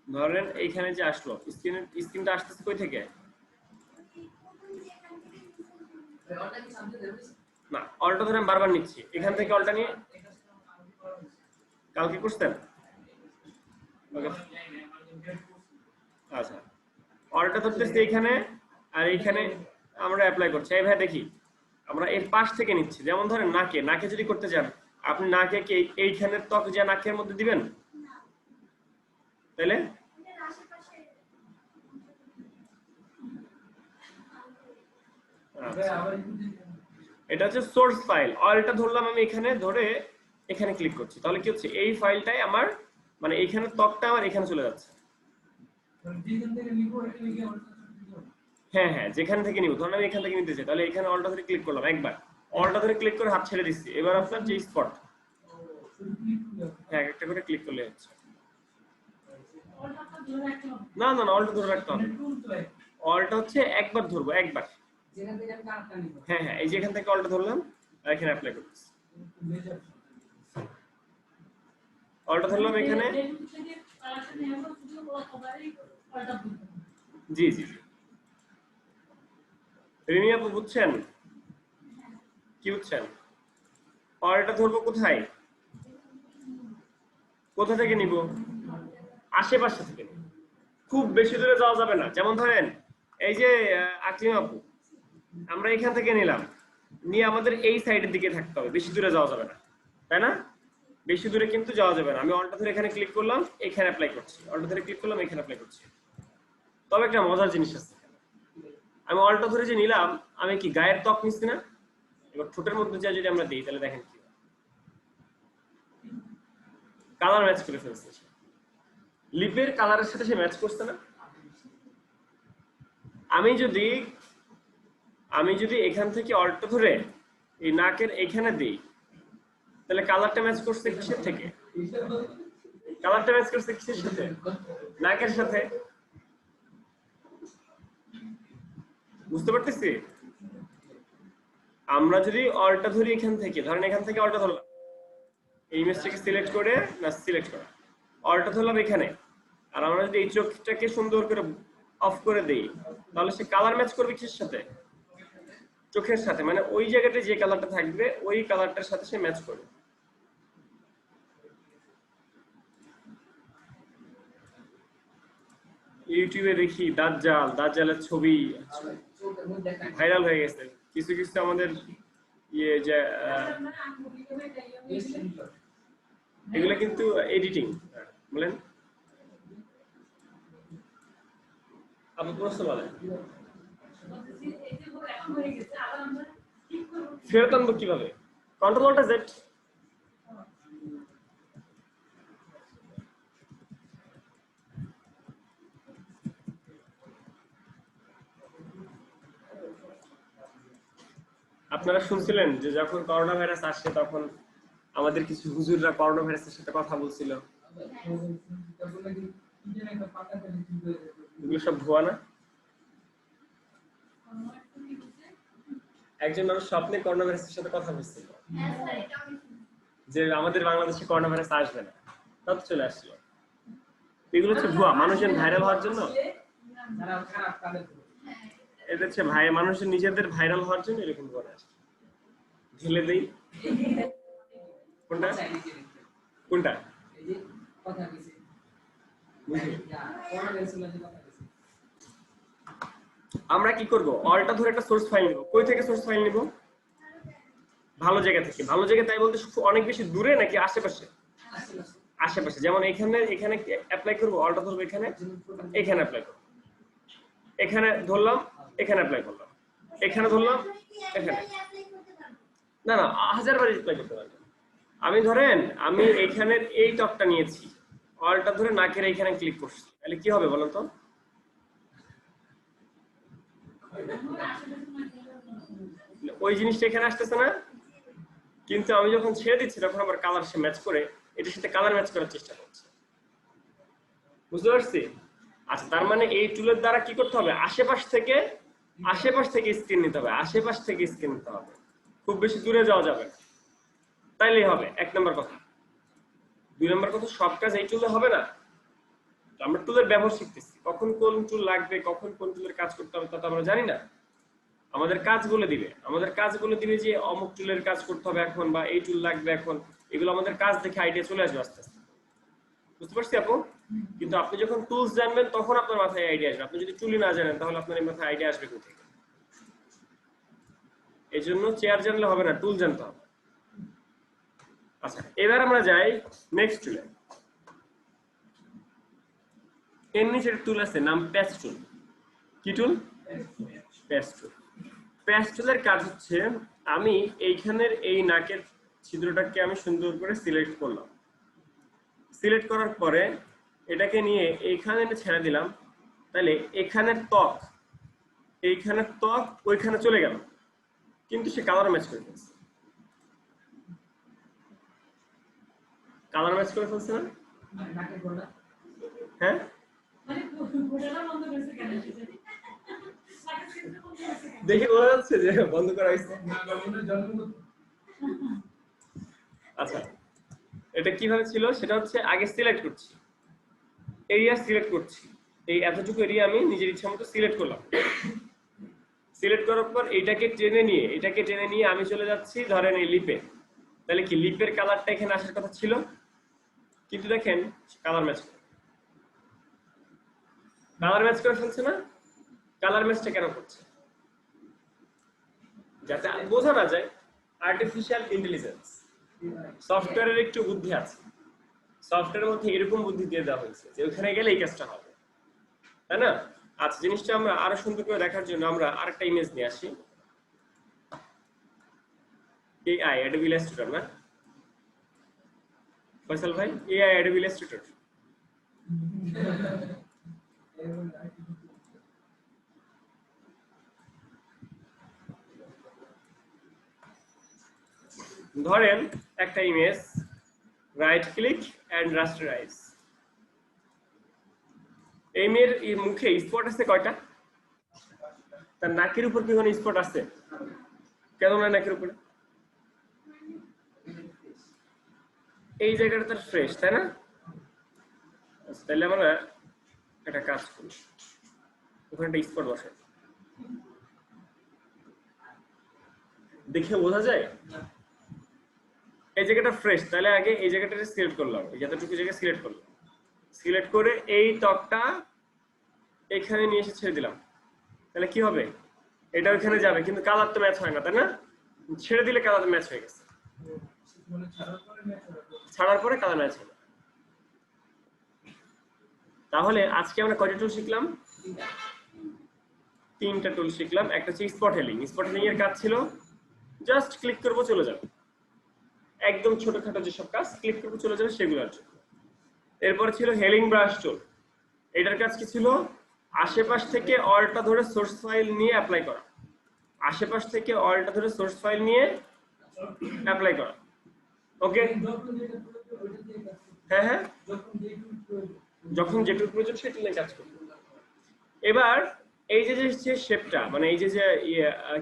ধরেন এইখানে যে আসলো, স্ক্রিনটা আসতেছে কই থেকে? না, অলটা ধরে আমি বারবার নিচ্ছি, এখান থেকে অলটা নিয়ে কালকে করছেন? আচ্ছা, অলটা ধরতেছি এখানে, আর এইখানে আমরা অ্যাপ্লাই করছি। এই ভাই দেখি আমরা এর পাশ থেকে নিচ্ছি। যেমন ধরেন নাকে যদি করতে চান, আপনি নাকে কি এইখানের ত্বক যা নাকের মধ্যে দিবেন? তাহলে এটা হচ্ছে সোর্স ফাইল। অলটা ধরলাম আমি এখানে, ধরে এখানে ক্লিক করছি, তাহলে কি হচ্ছে এই ফাইলটাই আমার, মানে এইখানে ত্বকটা আমার এখানে চলে যাচ্ছে। হ্যাঁ, যেখান থেকে নিব, ধরুন আমি এখান থেকে নিতে চাই, তাহলে এখানে অলটা ধরে ক্লিক করলাম, একবার অলটা ধরে ক্লিক করে হাত ছেড়ে দিচ্ছি। এবার আপনার যে স্পট, হ্যাঁ একটা করে ক্লিক করলে হচ্ছে। না অলটা ধরে রাখতে হবে। অলটা হচ্ছে একবার ধরবো, একবার। হ্যাঁ এই যে এখান থেকে অলটা ধরলাম আর এখানে অ্যাপ্লাই করতেছি। অলটা ধরলাম এখানে, জি রিমি আপু বুঝছেন? কি বুঝছেন? অলটা ধরবো কোথায়, কোথা থেকে নিব? আশেপাশে থেকে নিব, খুব বেশি দূরে যাওয়া যাবে না। যেমন ধরেন এই যে আকলিম আপু, আমরা এখান থেকে নিলাম, নিয়ে আমাদের এই সাইডের দিকে থাকতে হবে, বেশি দূরে যাওয়া যাবে না, তাই না? বেশি দূরে কিন্তু যাওয়া যাবে না। আমি অলটা ধরে এখানে ক্লিক করলাম, এখানে অ্যাপ্লাই করছি, অলটা ধরে ক্লিক করলাম, এখানে অ্যাপ্লাই করছি। তবে একটা মজার জিনিস আছে, আমি অলটা ধরে যে নিলাম, আমি কি গায়ের ত্বক নিচ্ছি না? এবার ঠোঁটের মধ্যে যা যদি আমরা দিই, তাহলে দেখেন কি কালার ম্যাচ করে ফেলছে, লিপের কালারের সাথে সে ম্যাচ করছে না? আমি যদি এখান থেকে অলটা ধরে এই নাকের এখানে দিই, তাহলে কালারটা ম্যাচ করছে কিসের থেকে? কালারটা ম্যাচ করছে কিসের সাথে? নাকের সাথে। বুঝতে পারতেছি? আমরা যদি অলটা ধরি এখান থেকে, ধরেন এখান থেকে অলটা ধরলাম, এই ইমেজটাকে সিলেক্ট করে, না সিলেক্ট করা, অলটা ধরলাম এখানে, আর আমরা যদি এই চোখটাকে সুন্দর করে অফ করে দেই, তাহলে সে কালার ম্যাচ করবে কিসের সাথে? চোখের সাথে, মানে ওই জায়গাটা যে কালারটা থাকবে ওই কালারটার সাথে সে ম্যাচ করবে। ইউটিউবে দেখি দাজ্জালের ছবি ভাইরাল হয়ে গেছে, কিছু কিছু আমাদের ইয়ে যে এগুলো কিন্তু এডিটিং বলেন। আপনি প্রশ্ন বলেন। ফেরত আনবো কিভাবে? Control alt Z. আপনারা শুনছিলেন যে যখন করোনা ভাইরাস আসে তখন আমাদের কিছু হুজুররা করোনা ভাইরাসের সাথে কথা বলছিল, এগুলো সব ভুয়া না? একজন মানুষ স্বপ্নে করোনা ভাইরাসের সাথে কথা বলছিল যে আমাদের বাংলাদেশে করোনা ভাইরাস আসবে না, তা তো চলে আসছিল। এগুলো হচ্ছে ভুয়া, মানুষের ভাইরাল হওয়ার জন্য। এটা হচ্ছে মানুষের নিজেদের ভাইরাল হওয়ার জন্য এরকম করে আসে। ঢেলে দেই কোনটা কোনটা আমরা কি করব? অলটা ধরে একটা সোর্স ফাইল নিব। কই থেকে সোর্স ফাইল নিব? ভালো জায়গা থেকে। ভালো জায়গা তাই বলতে অনেক বেশি দূরে নাকি আশেপাশে? আশেপাশে। যেমন এখানে অ্যাপ্লাই করব, অলটা ধরবো এখানে, এখানে অ্যাপ্লাই করব, এখানে ধরলাম, এখানে অ্যাপ্লাই করলাম, এখানে ধরলাম, এখানে। না না, 1000 বার অ্যাপ্লাই করতে পারবেন। আমি ধরেন আমি এইখানের এই টপটা নিয়েছি, অলটা ধরে নাকের এইখানে ক্লিক করছি, তাহলে কি হবে বলো তো? ওই জিনিসটা এখানে আসতেছে না, কিন্তু আমি যখন ছেড়ে দিচ্ছি তখন আবার কালার সে ম্যাচ করে এটার সাথে কালার ম্যাচ করার চেষ্টা করছে। বুঝতে পারছি? আচ্ছা, তার মানে এই টুলের দ্বারা কি করতে হবে? আশেপাশ থেকে স্ক্রিন নিতে হবে, আশেপাশ থেকে স্ক্রিন নিতে হবে, খুব বেশি দূরে যাওয়া যাবে না, তাইলেই হবে। 1 নম্বর কথা। 2 নম্বর কথা, সব কাজ এই টুলে হবে না। আমরা টুলের ব্যবহার শিখতেছি, কখন কোন টুল লাগবে, কখন কোন টুলের কাজ করতে হবে তা তো আমরা জানি না। আমাদের কাজ বলে দিবে যে অমুক টুলের কাজ করতে হবে এখন, বা এই টুল লাগবে এখন। এগুলো আমাদের কাজ দেখে আইডিয়া চলে আসবে আস্তে আস্তে। বুঝতে পারছি আপু? কিন্তু আপনি যখন টুলস জানবেন তখন আপনার মাথায় আইডিয়া আসবে। আপনি যদি টুলই না জানেন তাহলে আপনার মাথায় আইডিয়া আসবে কোথা থেকে? এই জন্য চেয়ার জানলে হবে না, টুল জানতে হবে। আচ্ছা, এবার আমরা যাই নেক্সট টুলে। এর নিচে একটা টুল আছে, নাম প্যাচ টুল। কি টুল? প্যাচ টুল। প্যাচ টুলের কাজ হচ্ছে, আমি এইখানের এই নাকের ছিদ্রটাকে আমি সুন্দর করে সিলেক্ট করলাম। সিলেক্ট করার পরে এটাকে নিয়ে এইখানে এনে ছেড়ে দিলাম, তাহলে এইখানের ত্বক ওইখানে চলে গেল, কিন্তু সে কালার ম্যাচ করে ফেলছে। কালার ম্যাচ করে ফেলছে না? হ্যাঁ, দেখে বোঝা যাচ্ছে যে বন্ধ করা হয়েছে। আচ্ছা, এটা কিভাবে ছিল সেটা হচ্ছে, আগে সিলেক্ট করছি, এরিয়া সিলেক্ট করছি, এই এতটুকু এরিয়া আমি নিজের ইচ্ছা মতো সিলেক্ট করলাম। সিলেক্ট করার পর এটাকে টেনে নিয়ে আমি চলে যাচ্ছি ধরেন এই লিপে। তাহলে কি লিপের কালারটা এখানে আসার কথা ছিল, কিন্তু দেখেন কালার ম্যাচ করে ফেলছে না? কালার ম্যাচটা কেন করছে? যাতে বোঝা না যায়, আর্টিফিশিয়াল ইন্টেলিজেন্স, সফটওয়্যারের একটু বুদ্ধি আছে। সফটওয়্যারের মধ্যে এরকম বুদ্ধি দিয়ে দেওয়া হয়েছে যে ওখানে গেলে এই কাজটা হবে, তাই না? আচ্ছা, জিনিসটা আমরা আরো সুন্দর করে দেখার জন্য আমরা আরেকটা ইমেজ নিয়ে আসি। এআই অ্যাডোবি ইলাস্ট্রেটর না ফয়সাল ভাই? AI Adobe Illustrator. ধরেন একটা image, right click and rasterize. এই মেয়ের মুখে স্পট আছে কয়টা? তার নাকের উপর কি কোনো স্পট আছে? কেন না নাকের উপরে? এই জায়গাটা তার ফ্রেশ, তাই না? তাহলে আমরা একটা কাজ করি, ওখানে একটা স্পট বসে দেখে বোঝা যায় এই জায়গাটা ফ্রেশ, তাহলে আগে এই জায়গাটা সিলেক্ট করলাম, এই যতটুকু জায়গা সিলেক্ট করলাম, সিলেক্ট করে এই ত্বকটা এখানে নিয়ে এসে ছেড়ে দিলাম, তাহলে কি হবে, এটা ওখানে যাবে কিন্তু কালার তো ম্যাচ হয় না, তাই না? ছেড়ে দিলে কালার ম্যাচ হয়ে গেছে, ছাড়ার পরে কালার ম্যাচ হবে। তাহলে আজকে আমরা কয়টা টুল শিখলাম? 3টা টুল শিখলাম। একটা হচ্ছে স্পট হেলিং। স্পট হেলিং এর কাজ ছিল জাস্ট ক্লিক করব চলে যাবে, একদম ছোটখাটো যেসব কাজ ক্লিক করব চলে যাবে সেগুলোর জন্য। এরপর ছিল হেলিং ব্রাশ টুল। এটার কাজ কি ছিল? আশেপাশ থেকে অলটা ধরে সোর্স ফাইল নিয়ে অ্যাপ্লাই করা, আশেপাশ থেকে অলটা ধরে সোর্স ফাইল নিয়ে অ্যাপ্লাই করা। ওকে, হ্যাঁ হ্যাঁ, যখন যেটুকু প্রয়োজন সেটা নিয়ে কাজ করবে। এবার এই যে যে শেপটা, মানে এই যে যে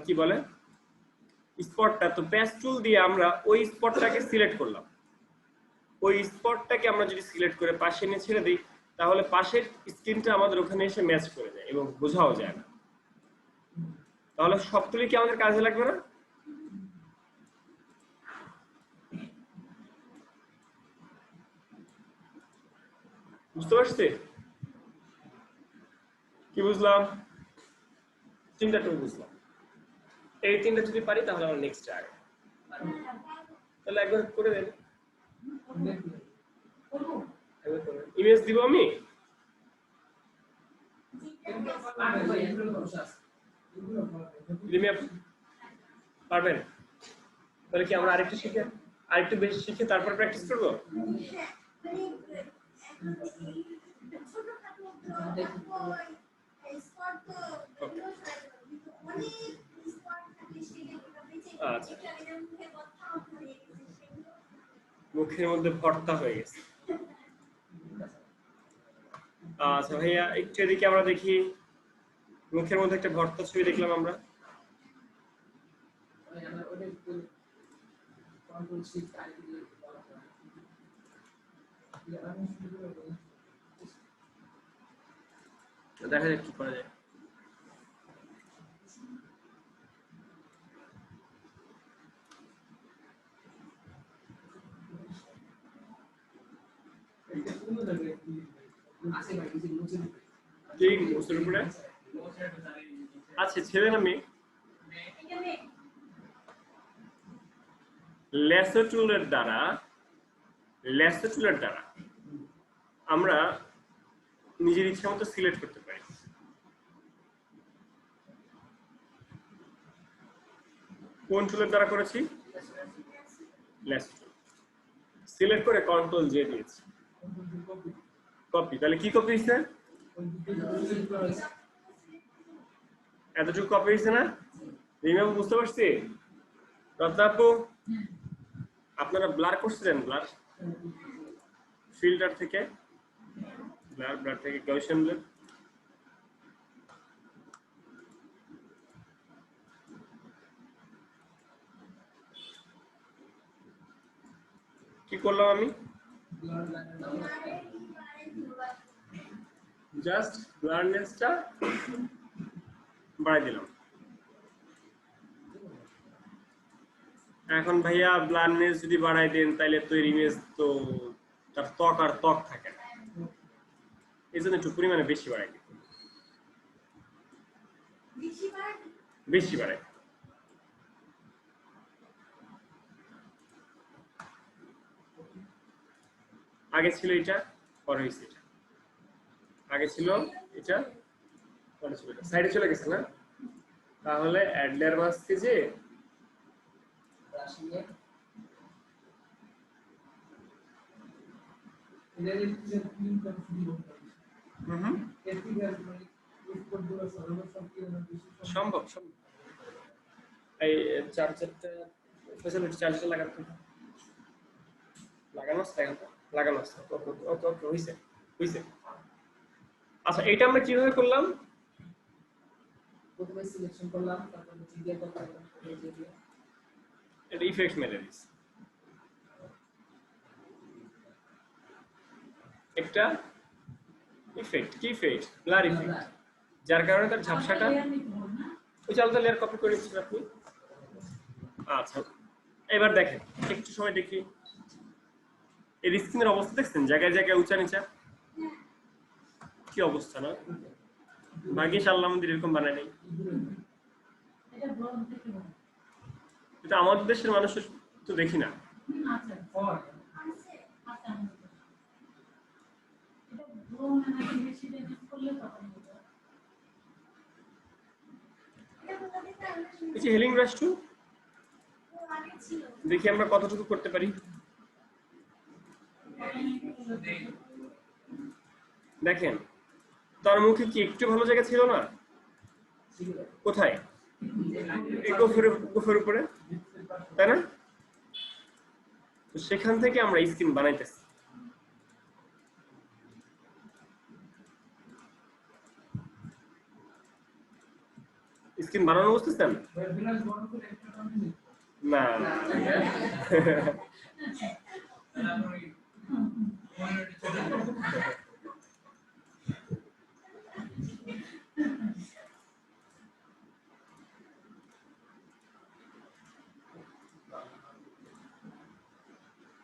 কি বলে স্পটটা, তো প্যাচ টুল দিয়ে আমরা ওই স্পটটাকে সিলেক্ট করলাম। ওই স্পটটাকে আমরা যদি সিলেক্ট করে পাশে নিয়ে ছেড়ে দিই, তাহলে পাশের স্ক্রিনটা আমাদের ওখানে এসে ম্যাচ করে যায় এবং বোঝাও যায় না। তাহলে সব টুলই কি আমাদের কাজে লাগবে না? বুঝতে পারছি? কি বুঝলাম? 3টা টুল বুঝলাম। এই 3টা যদি পারি তাহলে আমরা নেক্সট আগে, তাহলে একবার করে দেন। ইমেজ দিব আমি, পারবেন? তাহলে কি আমরা আরেকটু শিখে, আরেকটু বেশি শিখে তারপর প্র্যাকটিস করব? আচ্ছা, মুখের মধ্যে ভর্তা হয়ে গেছে। আচ্ছা ভাইয়া, একটু এদিকে আমরা দেখি, মুখের মধ্যে একটা ভর্তা ছবি দেখলাম আমরা। দেখা যাক কি করা যায়। আচ্ছা, ছেলে না মেয়ে? ল্যাসো টুলের দ্বারা আমরা নিজের ইচ্ছা মতো সিলেক্ট করতে পারি। কোন টুলের দ্বারা করেছি? ল্যাসো টুল। সিলেক্ট করে কন্ট্রোল জে দিয়েছি, কপি। তাহলে কি কপি হয়েছে? এতটুকু কপি হয়েছে না? রিমেম বুঝতে পারছি? রত্নাপু, আপনারা ব্লার করছিলেন? ব্লার ফিল্টার থেকে, ব্লার থেকে গাউসিয়ান ব্লার। কি করলাম আমি? জাস্ট ব্লারনেসটা বাড়াই দিলাম। এখন ভাইয়া ব্লারনেস যদি বাড়াই দেন তাহলে তো ইমেজ তো তার ত্বক আর ত্বক থাকে না, এই জন্য একটু পরিমাণে বেশি বাড়াই দিই, বেশি বাড়াই। আগে ছিল এটা, পরে হয়েছে এটা। আগে ছিল এটা, পরে ছিল এটা, সাইডে চলে গেছে না? তাহলে অ্যাডলার মাসকে যে সম্ভব এই চার্জারটা ফ্যাসিলিটি চার্জারটা লাগানো আছে, লাগানো আছে। ওকে ওকে ওকে, হইছে হইছে। আচ্ছা, এটা আমরা কিভাবে করলাম? প্রথমে সিলেকশন করলাম, তারপর জিগের করলাম, এটা ইফেক্ট মেরে দিছি, একটা ইফেক্ট, কি ইফেক্ট? Blur effect. যার কারণে তার ঝাপসাটা ওই যে আলাদা লেয়ার কপি করে নিচ্ছেন আপনি। আচ্ছা, এবার দেখেন একটু সময় দেখি এর স্ক্রিনের অবস্থা দেখছেন, জায়গায় জায়গায় উঁচা নিচা কি অবস্থা না? ভাগ্যিস আল্লাহ আমাদের এরকম বানায় নাই। এটা আমাদের দেশের মানুষের তো দেখি না। এই যে হেলিং ব্রাশ টু দেখি আমরা কতটুকু করতে পারি। দেখেন তার মুখে কি একটু ভালো জায়গা ছিল না? কোথায়? এই গোফের উপরে, তাই না? তো সেখান থেকে আমরা স্কিন বানাইতেছি। স্কিন বানানো বুঝতেছেন না?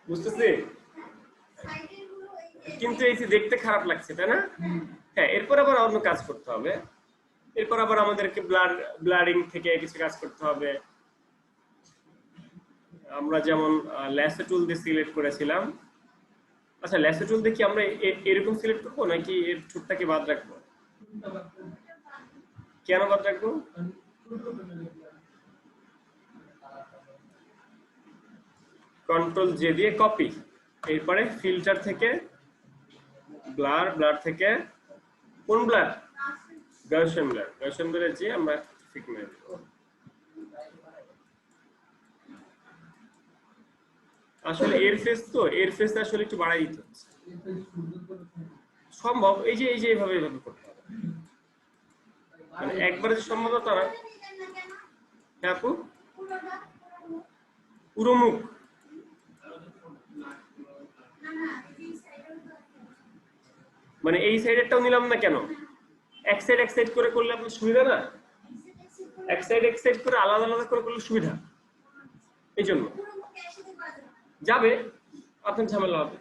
বুঝতেছি, কিন্তু এই যে দেখতে খারাপ লাগছে, তাই না? হ্যাঁ, এরপর আবার অন্য কাজ করতে হবে। এরপর আবার আমাদেরকে ব্লারিং থেকে কিছু কাজ করতে হবে। আমরা যেমন ল্যাসো টুল দিয়ে সিলেক্ট করেছিলাম। আচ্ছা, ল্যাসো টুল দিয়ে কি আমরা এরকম সিলেক্ট করবো নাকি এর ঠোঁটটাকে বাদ রাখবো? কেন বাদ রাখবো? কন্ট্রোল জে দিয়ে কপি, এরপরে ফিল্টার থেকে ব্লার, ব্লার থেকে কোন ব্লার? গাউসিয়ান ব্লার, গাউসিয়ান ব্লারে যে আমরা ফিক মেরে দেব। আসলে এর ফেস তো, এর ফেস আসলে একটু বাড়াই দিতে হচ্ছে সম্ভব। এই যে এইভাবে করতে হবে, মানে একবারে যে সম্ভব তা না। হ্যাঁ আপু, পুরো মুখ মানে এই সাইডেরটাও নিলাম না কেন? এক সাইড করে করলে আপনার সুবিধা না? এক সাইড করে আলাদা আলাদা করে করলে সুবিধা, এই জন্য যাবে আপনার ঝামেলা হবে,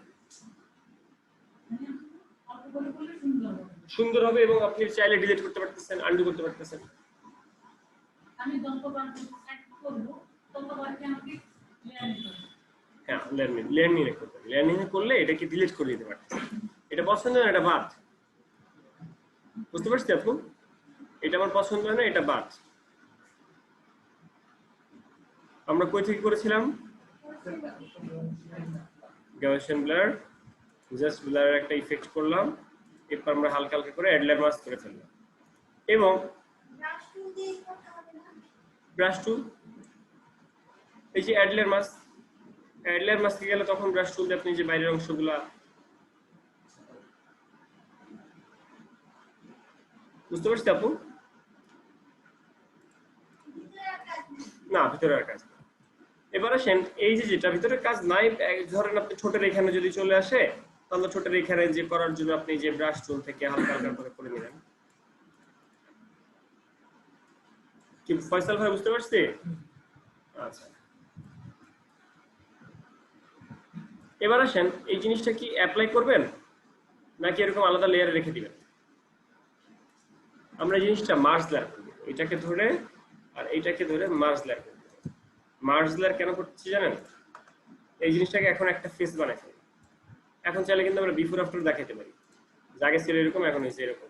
সুন্দর হবে এবং আপনি চাইলে ডিলিট করতে পারতেছেন, আনডু করতে পারতেছেন। হ্যাঁ, লেয়ার করতে হবে। লেয়ার করলে এটাকে ডিলিট করে দিতে পারতেছেন। এটা পছন্দ না, এটা বাদ। বুঝতে পারছি আপু? এটা আমার পছন্দ হয় না, এটা বাদ। আমরা কই থেকে করেছিলাম? গাউসিয়ান ব্লার, জাস্ট ব্লারের একটা ইফেক্ট করলাম, এরপর আমরা হালকা হালকা করে অ্যাডলার মাস্ক করে ফেললাম এবং ব্রাশ টুল, এই যে অ্যাডলার মাস্কে গেলে তখন ব্রাশ টুল দিয়ে আপনি যে বাইরের অংশগুলা, বুঝতে পারছি আপু? না, ভিতরের কাজ। এবার আসেন এই যে যেটা ভিতরের কাজ নাই, ধরেন আপনি ছোটের এখানে যদি চলে আসে, তাহলে ছোটের এখানে যে করার জন্য আপনি যে ব্রাশ টুল থেকে হালকা হালকা করে নিলেন। কি ফয়সাল ভাই বুঝতে পারছি? আচ্ছা, এবার আসেন এই জিনিসটা কি অ্যাপ্লাই করবেন নাকি এরকম আলাদা লেয়ারে রেখে দিবেন? আমরা জিনিসটা মার্জ লেয়ার করব, এটাকে ধরে আর এইটাকে ধরে মার্জ লেয়ার করব। মার্জ লেয়ার কেন করছি জানেন? এই জিনিসটাকে এখন একটা ফেস বানাই ফেলি। এখন চাইলে কিন্তু আমরা বিফোর আফটার দেখাতে পারি, আগে ছিল এরকম, এখন হয়েছে এরকম,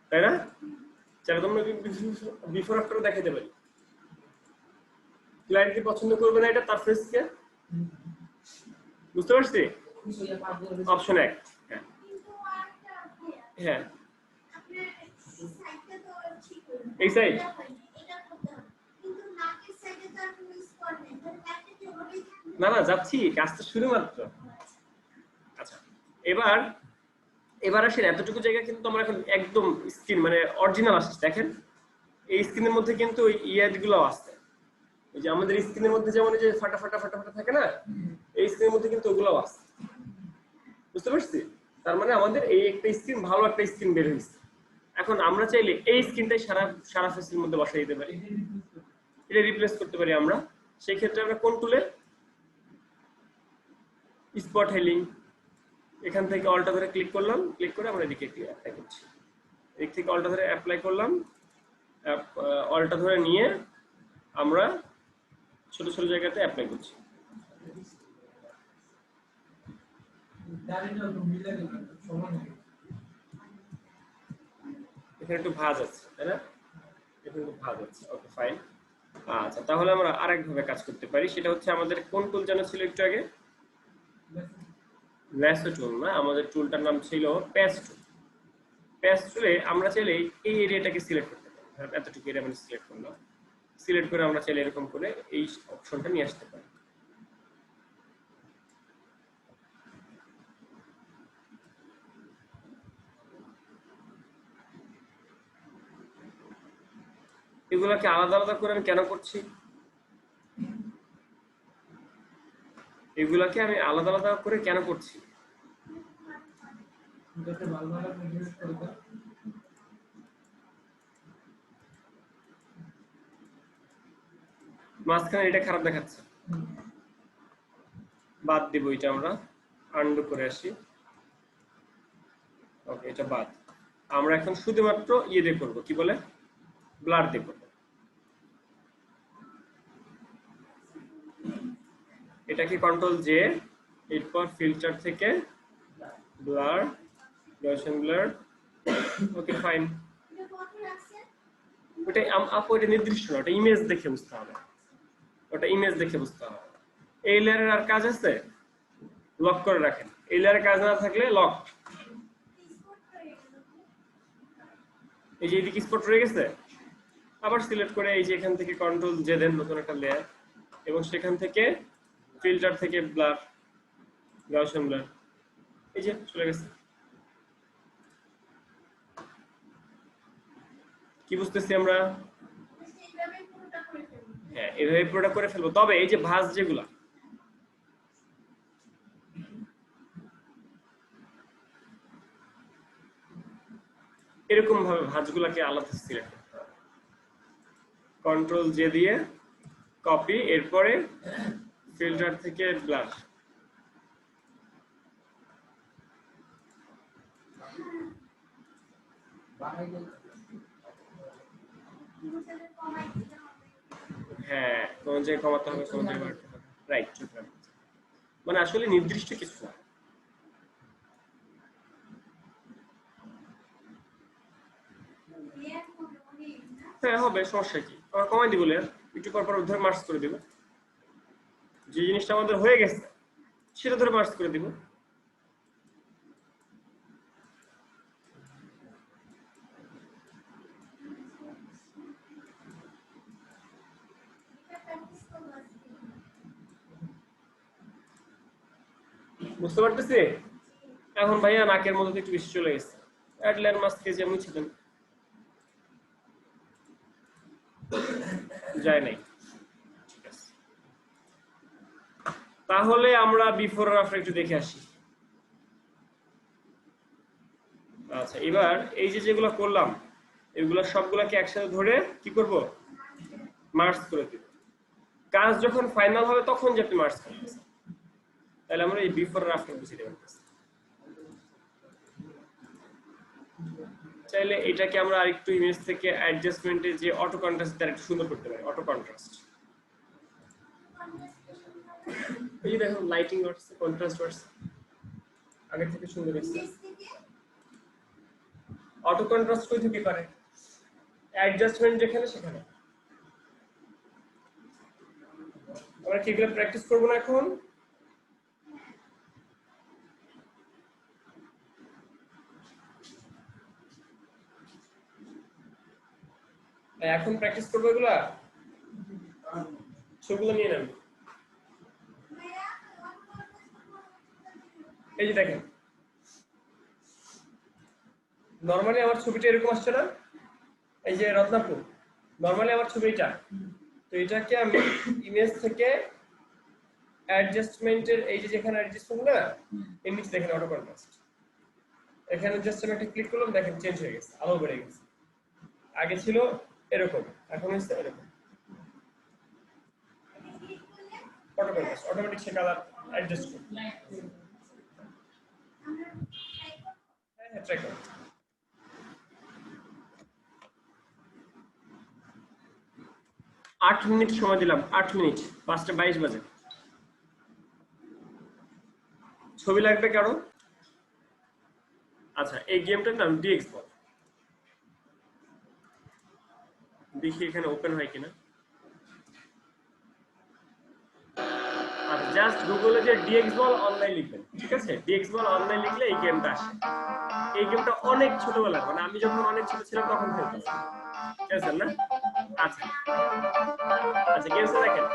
তাই না? চাইলে তোমরা বিফোর আফটার দেখাতে পারি। ক্লায়েন্ট কি পছন্দ করবে না এটা তার ফেসকে? বুঝতে পারছি? অপশন 1। হ্যাঁ হ্যাঁ, এই সাইড না যাচ্ছি, কাজটা শুরু মাত্র। আচ্ছা, এবার আসেন এতটুকু জায়গা কিন্তু আমরা এখন একদম স্ক্রিন মানে অরিজিনাল আসছে। দেখেন এই স্ক্রিনের মধ্যে কিন্তু ওই ইয়াদগুলো আসছে, ওই যে আমাদের স্ক্রিনের মধ্যে যেমন যে ফাটা ফাটা থাকে না, এই স্ক্রিনের মধ্যে কিন্তু ওগুলো আসছে। বুঝতে পারছি? তার মানে আমাদের এই একটা স্ক্রিন, ভালো একটা স্ক্রিন বের হয়েছে। এখন আমরা চাইলে এই স্কিনটাই সারা ফেসের মধ্যে বসাই দিতে পারি, এটা রিপ্লেস করতে পারি আমরা। সেই ক্ষেত্রে আমরা কোন টুলে, স্পট হাইলিং, এখান থেকে অল্টা ধরে ক্লিক করলাম, ক্লিক করে আমরা এদিকে অ্যাপ্লাই করছি, এদিক থেকে অল্টা ধরে অ্যাপ্লাই করলাম, অল্টা ধরে নিয়ে আমরা ছোট ছোট জায়গাতে অ্যাপ্লাই করছি। এখানে একটু ভাঁজ আছে, তাই না? এখানে একটু ভাঁজ আছে, ওকে ফাইন। আচ্ছা, তাহলে আমরা আরেকভাবে কাজ করতে পারি, সেটা হচ্ছে আমাদের কোন টুল যেন ছিল একটু আগে, ল্যাসো টুল না, আমাদের টুলটার নাম ছিল প্যাচ টুল। প্যাচ টুলে আমরা চাইলে এই এরিয়াটাকে সিলেক্ট করতে পারি, এতটুকু এরিয়া আমরা সিলেক্ট করলাম, সিলেক্ট করে আমরা চাইলে এরকম করে এই অপশনটা নিয়ে আসতে পারি। এগুলাকে আলাদা আলাদা করে আমি কেন করছি, এগুলাকে আমি আলাদা আলাদা করে কেন করছি, মাঝখানে এটা খারাপ দেখাচ্ছে, বাদ দিব এটা, আমরা আনডু করে আসি, ওকে এটা বাদ। আমরা এখন শুধুমাত্র ইয়ে দিয়ে করবো, কি বলে, ব্লার দিয়ে করবো। এটাকে কন্ট্রোল জে, এরপর ফিল্টার থেকে blur, Gaussian blur, okay fine. ওটা ওটা নির্দিষ্ট না, ওটা ইমেজ দেখে বুঝতে হবে, ওটা ইমেজ দেখে বুঝতে হবে। এই লেয়ারের আর কাজ আছে, লক করে রাখেন, এই লেয়ারের কাজ না থাকলে লক। এই যে এদিকে স্পট রয়ে গেছে, আবার সিলেক্ট করে এই যে এখান থেকে কন্ট্রোল জে দেন, নতুন একটা লেয়ার, এবং সেখান থেকে ফিল্টার থেকে ব্লার, গাউসিয়ান ব্লার, এই যে চলে গেছে। কি বুঝতেছি আমরা? হ্যাঁ, এভাবে পুরোটা করে ফেলবো। তবে এই যে ভাঁজ যেগুলা, এরকম ভাবে ভাঁজগুলাকে আলাদা সিলেক্ট করতে হবে, কন্ট্রোল জে দিয়ে কপি, এরপরে ফিল্টার থেকে ব্লার, হ্যাঁ কোন জায়গায় কমাতে হবে, কোন জায়গায় বাড়াতে হবে, রাইট। মানে আসলে নির্দিষ্ট কিছু না, হ্যাঁ হবে, সমস্যা কি, আবার কমাই দিব, একটু পর পর ধরে মার্চ করে দিব, যে জিনিসটা আমাদের হয়ে গেছে সেটা ধরে মার্চ করে দিব। বুঝতে পারতেছি? এখন ভাইয়া নাকের মধ্যে একটু বেশি চলে গেছে, অ্যাডলার মাস্কে যে মুছে দেন, যায় নাই, ঠিক আছে। তাহলে আমরা বিফোর আর আফটার একটু দেখে আসি। আচ্ছা, এবার এই যে যেগুলো করলাম, এগুলা সবগুলাকে একসাথে ধরে কি করব, মার্জ করে দিব। কাজ যখন ফাইনাল হবে তখন যে আপনি মার্জ করবেন, তাহলে আমরা এই বিফোর আর আফটার বুঝিয়ে দেব। চাইলে এটাকে আমরা আরেকটু ইমেজ থেকে অ্যাডজাস্টমেন্টে যে অটো কন্ট্রাস্ট দ্বারা একটু সুন্দর করতে পারি, অটো কন্ট্রাস্ট। এই যে দেখো লাইটিং ওয়ার্ডস, কন্ট্রাস্ট ওয়ার্ডস আগে থেকে সুন্দর হচ্ছে। অটো কন্ট্রাস্ট কই থেকে করে, অ্যাডজাস্টমেন্ট যেখানে সেখানে। আমরা কি এগুলো প্র্যাকটিস করব না এখন? এখন প্র্যাকটিস করবো এগুলা, সেগুলো নিয়ে নেব। এই যে দেখেন, নরমালি আমার ছবিটা এরকম আসছে না, এই যে রত্নাপুর, নরমালি আমার ছবিটা, তো এটাকে আমি ইমেজ থেকে অ্যাডজাস্টমেন্টের এই যে যেখানে অ্যাডজাস্টমেন্ট না, এর নিচে দেখেন অটো কন্ট্রাস্ট, এখানে জাস্ট আমি একটা ক্লিক করলাম, দেখেন চেঞ্জ হয়ে গেছে, আলো বেড়ে গেছে। আগে ছিল এরকম, এখন হচ্ছে এরকম। অটোমেটিক সে কালার অ্যাডজাস্ট করে। হ্যাঁ, ট্রাই করুন। 8 মিনিট সময় দিলাম, 8 মিনিট, 5:22 বাজে। ছবি লাগবে কারো? আচ্ছা, এই গেমটার নাম ডিএক্স বল। দেখি এখানে ওপেন হয় কিনা। আচ্ছা, জাস্ট গুগলে যে ডিএক্স বল অনলাইন লিখবেন, ঠিক আছে? ডিএক্স বল অনলাইন লিখলে এই গেমটা আসে। এই গেমটা অনেক ছোটবেলার, মানে আমি যখন অনেক ছোট ছিলাম তখন খেলতাম, খেলছেন না? আচ্ছা আচ্ছা, গেমসে দেখেন,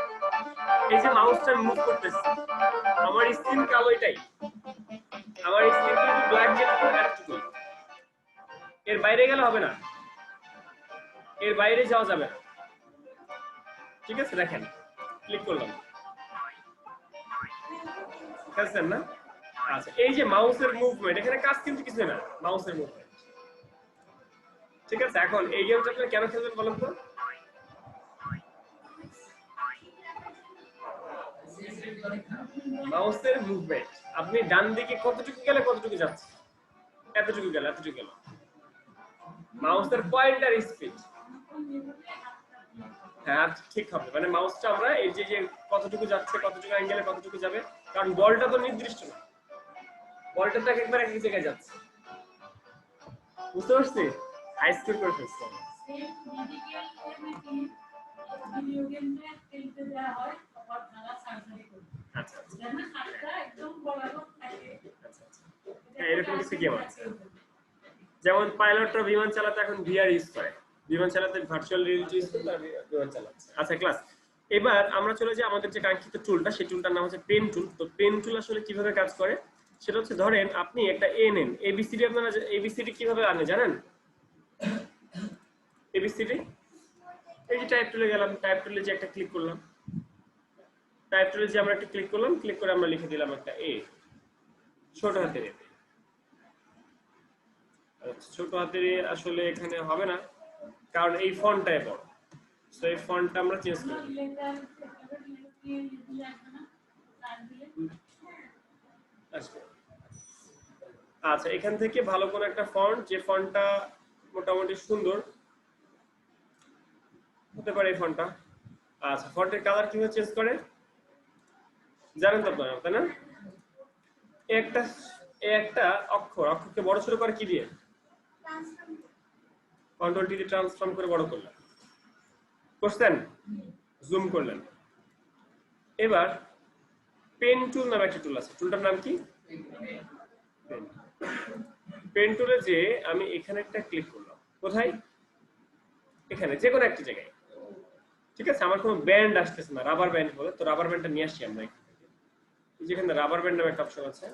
এই যে মাউসটা মুভ করতেছে, আমার স্ক্রিন কালো, এটাই আমার স্ক্রিন কিন্তু ব্ল্যাক, যেটুকু এতটুকু, এর বাইরে গেলে হবে না, এর বাইরে যাওয়া যাবে না, ঠিক আছে? দেখেন, ক্লিক করলাম, খেলছেন না? আচ্ছা, এই যে মাউসের মুভমেন্ট, এখানে কাজ কিন্তু কিছু না, মাউসের মুভমেন্ট, ঠিক আছে? এখন এই গেমটা আপনি কেন খেলবেন বলেন তো? মাউসের মুভমেন্ট, আপনি ডান দিকে কতটুকু গেলে কতটুকু যাচ্ছে, এতটুকু গেল, এতটুকু গেল, মাউসের পয়েন্টার স্পিড। হ্যাঁ, ঠিক হবে, মানে মাউসটা আমরা এই যে কতটুকু যাচ্ছে, কতটুকু অ্যাঙ্গেলে কতটুকু যাবে, কারণ বলটা তো নির্দিষ্ট না, বলটা তো একবার এক জায়গায় যাচ্ছে, বুঝতে পারছি? হাই স্কুল করে ফেলছি। আচ্ছা আচ্ছা, হ্যাঁ, এরকম কিছু গেম আছে, যেমন পাইলটরা বিমান চালাতে এখন ভিআর ইউজ করে, বিমান চালাতে ভার্চুয়াল রিয়েলিটি ইউজ করে তারা বিমান চালাচ্ছে। আচ্ছা ক্লাস, এবার আমরা চলে যাই আমাদের যে কাঙ্ক্ষিত টুলটা, সেই টুলটার নাম হচ্ছে পেন টুল। তো পেন টুল আসলে কিভাবে কাজ করে সেটা হচ্ছে, ধরেন আপনি একটা এ নেন, এবিসিডি, আপনারা এবিসিডি কিভাবে আনে জানেন? এবিসিডি, এই যে টাইপ টুলে গেলাম, টাইপ টুলে যে একটা ক্লিক করলাম, টাইপ টুলে যে আমরা একটা ক্লিক করলাম, ক্লিক করে আমরা লিখে দিলাম একটা এ, ছোট হাতের এ। ছোট হাতের এ আসলে এখানে হবে না, কারণ এই ফন্টটাই বড়, সো এই ফন্টটা আমরা চেঞ্জ করব। আচ্ছা, এখান থেকে ভালো কোন একটা ফন্ট, যে ফন্টটা মোটামুটি সুন্দর হতে পারে, এই ফন্টটা। আচ্ছা, ফন্টের কালার কিভাবে চেঞ্জ করে জানেন তো আপনারা, তাই না? একটা একটা অক্ষরকে বড় ছোট করে কি দিয়ে? কন্ট্রোল টি দিয়ে ট্রান্সফর্ম করে বড় করলেন, করছেন, জুম করলেন। এবার পেন টুল নামে একটা টুল আছে, টুলটার নাম কি? পেন টুলে যে আমি এখানে একটা ক্লিক করলাম, কোথায়? এখানে, যে কোনো একটা জায়গায়, ঠিক আছে? আমার কোনো ব্যান্ড আসতেছে না, রাবার ব্যান্ড বলে, তো রাবার ব্যান্ডটা নিয়ে আসি আমরা এখান থেকে। যেখানে রাবার ব্যান্ড নামে একটা অপশন আছে,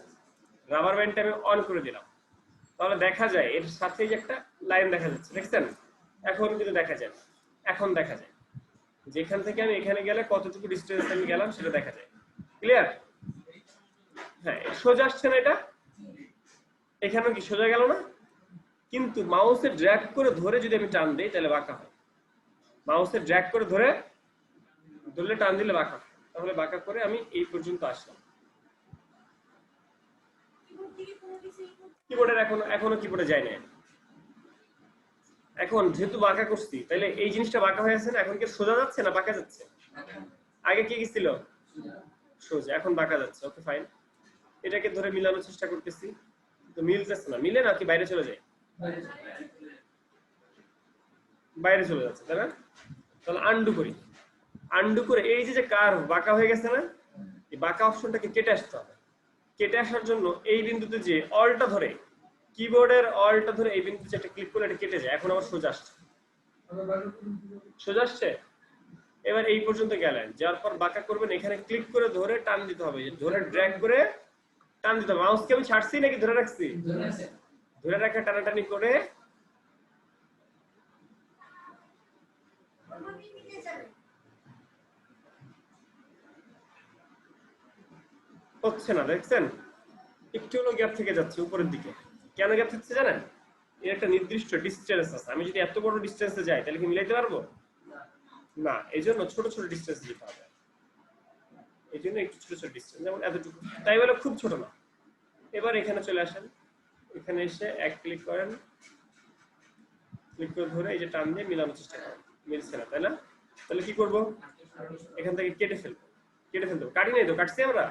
রাবার ব্যান্ডটা আমি অন করে দিলাম, তাহলে দেখা যায় এর সাথে যে একটা লাইন দেখা যাচ্ছে, দেখছেন? এখন কিন্তু দেখা যায়, এখন দেখা যায় যেখান থেকে আমি এখানে গেলে কতটুকু ডিস্টেন্স আমি গেলাম সেটা দেখা যায়। ক্লিয়ার? হ্যাঁ, সোজা আসছে না এটা, এখানেও কি সোজা গেল না? কিন্তু মাউসে ড্র্যাগ করে ধরে যদি আমি টান দিই তাহলে বাঁকা হয়, মাউসে ড্র্যাগ করে ধরলে টান দিলে বাঁকা হয়, তাহলে বাঁকা করে আমি এই পর্যন্ত আসলাম। কিবোর্ডের এখনো কিবোর্ডে যায় না, এখন যেহেতু বাঁকা করছি তাহলে এই জিনিসটা বাঁকা হয়ে আছে না, এখন কি সোজা যাচ্ছে না বাঁকা যাচ্ছে? আগে কি ছিল? সোজা, এখন বাঁকা যাচ্ছে। ওকে ফাইন, এটাকে ধরে মিলানোর চেষ্টা করতেছি, তো মিলতেছে না, মিলে না কি বাইরে চলে যায়, বাইরে চলে যাচ্ছে, তাই না? তাহলে আন্ডু করি, আন্ডু করে এই যে কার্ভ বাঁকা হয়ে গেছে না, এই বাঁকা অপশনটাকে কেটে আসতে হবে। কেটে আসার জন্য এই বিন্দুতে যে অলটা ধরে, কিবোর্ডের অলটা ধরে এই বিন্দুতে একটা ক্লিক করে এটা কেটে যায়, এখন আবার সোজা আসছে, সোজা আসছে। এবার এই পর্যন্ত গেলেন, যাওয়ার পর বাঁকা করবেন, এখানে ক্লিক করে ধরে টান দিতে হবে, ধরে ড্র্যাগ করে টান দিতে হবে। মাউসকে আমি ছাড়ছি নাকি ধরে রাখছি? ধরে রাখা টানাটানি করে হচ্ছে না, দেখছেন? একটু হলো গ্যাপ থেকে যাচ্ছে উপরের দিকে, কেন গ্যাপ থাকছে জানেন? এর একটা নির্দিষ্ট ডিসটেন্স আছে। আমি যদি এত বড় ডিসটেন্সে যাই তাহলে কি মিলাইতে পারবো না? এই জন্য ছোট ছোট ডিসটেন্স দিতে হবে। এই জন্য একটু ছোট ছোট ডিসটেন্স, যেমন এতটুকু, তাই বলে খুব ছোট না। এবার এখানে চলে আসেন, এখানে এসে এক ক্লিক করেন, ক্লিক করে ধরে এই যে টান দিয়ে মিলানোর চেষ্টা করেন। মিলছে না, তাই না? তাহলে কি করব? এখান থেকে কেটে ফেলবো। কেটে ফেলবো, কাটি নাই তো, কাটছি আমরা,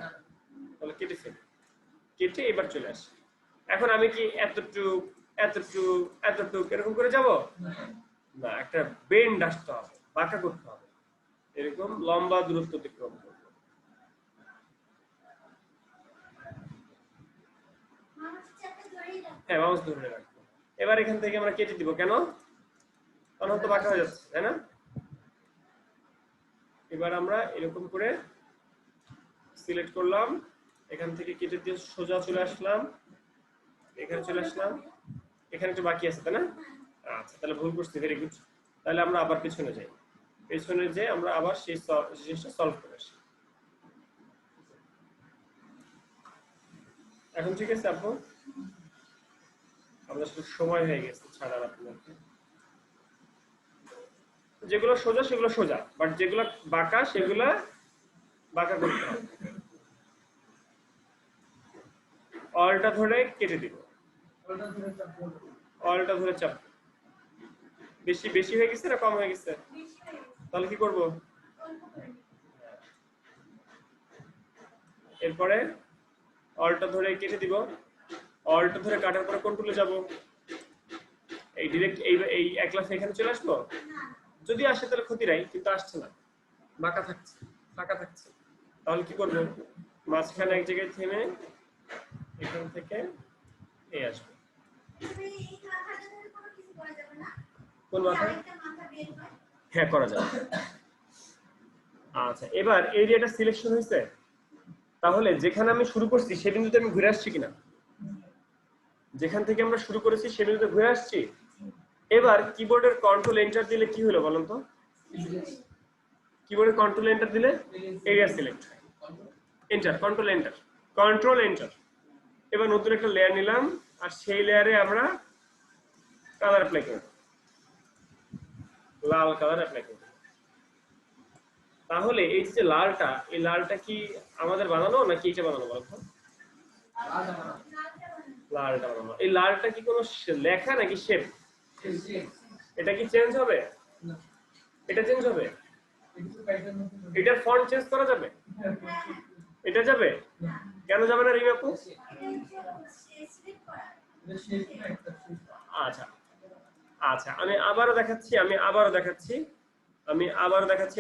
তাহলে কেটে ফেলবো। কেটে এবার চলে আসি। এখন আমি কি এতটুক এতটুক এতটুক এরকম করে যাব না, একটা বেন্ড আসতে হবে, বাঁকা করতে হবে, এরকম লম্বা দূরত্ব অতিক্রম করবো। হ্যাঁ, মাউস ধরে রাখবো। এবার এখান থেকে আমরা কেটে দিব, কেন? কারণ তো বাঁকা হয়ে যাচ্ছে, তাই না? এবার আমরা এরকম করে সিলেক্ট করলাম, এখান থেকে কেটে দিয়ে সোজা চলে আসলাম, এখানে চলে আসলাম, এখানে একটু বাকি আছে, তাই না? আচ্ছা, তাহলে ভুল করছি, ভেরি গুড। তাহলে আমরা আবার পেছনে যাই, পেছনে যে আমরা আবার সেই জিনিসটা সলভ করে আসি। এখন ঠিক আছে আপু? আমাদের শুধু সময় হয়ে গেছে ছাড়ার আপনাকে। যেগুলো সোজা সেগুলো সোজা, বাট যেগুলো বাঁকা সেগুলো বাঁকা করতে হবে। অলটা ধরে কেটে দিব, অলটা ধরে চাপ। বেশি বেশি হয়ে গেছে না কম হয়ে গেছে? তাহলে কি করব? এরপরে অলটা ধরে কেটে দিব, অলটা ধরে কাটার পরে কোন টুলে যাব? এই ডিরেক্ট এই এক লাফে এখানে চলে আসবো? যদি আসে তাহলে ক্ষতি নাই, কিন্তু আসছে না, বাঁকা থাকছে, ফাঁকা থাকছে। তাহলে কি করব? মাঝখানে এক জায়গায় থেমে এখান থেকে এই আসবে। কোন মাথা? হ্যাঁ, করা যাবে। আচ্ছা, এবার এরিয়াটা সিলেকশন হয়েছে, তাহলে যেখানে আমি শুরু করছি সে বিন্দুতে আমি ঘুরে আসছি কিনা? যেখান থেকে আমরা শুরু করেছি সে বিন্দুতে ঘুরে আসছি। এবার কিবোর্ডের কন্ট্রোল এন্টার দিলে কি হলো বলুন তো? কিবোর্ডের কন্ট্রোল এন্টার দিলে এরিয়া সিলেক্ট হয়। Enter, control enter, control enter. এবার নতুন একটা লেয়ার নিলাম, আর সেই লেয়ারে আমরা কালার অ্যাপ্লাই করব, লাল কালার অ্যাপ্লাই করব। তাহলে এই যে লালটা, এই লালটা কি আমাদের বানানো নাকি এইটা বানানো বলতো? লালটা বানানো। এই লালটা কি কোনো লেখা নাকি শেপ? এটা কি চেঞ্জ হবে? এটা চেঞ্জ হবে? এটার ফন্ট চেঞ্জ করা যাবে? এটা যাবে? কেন যাবে না রিম আপু? আচ্ছা আচ্ছা, আমি আবারও দেখাচ্ছি,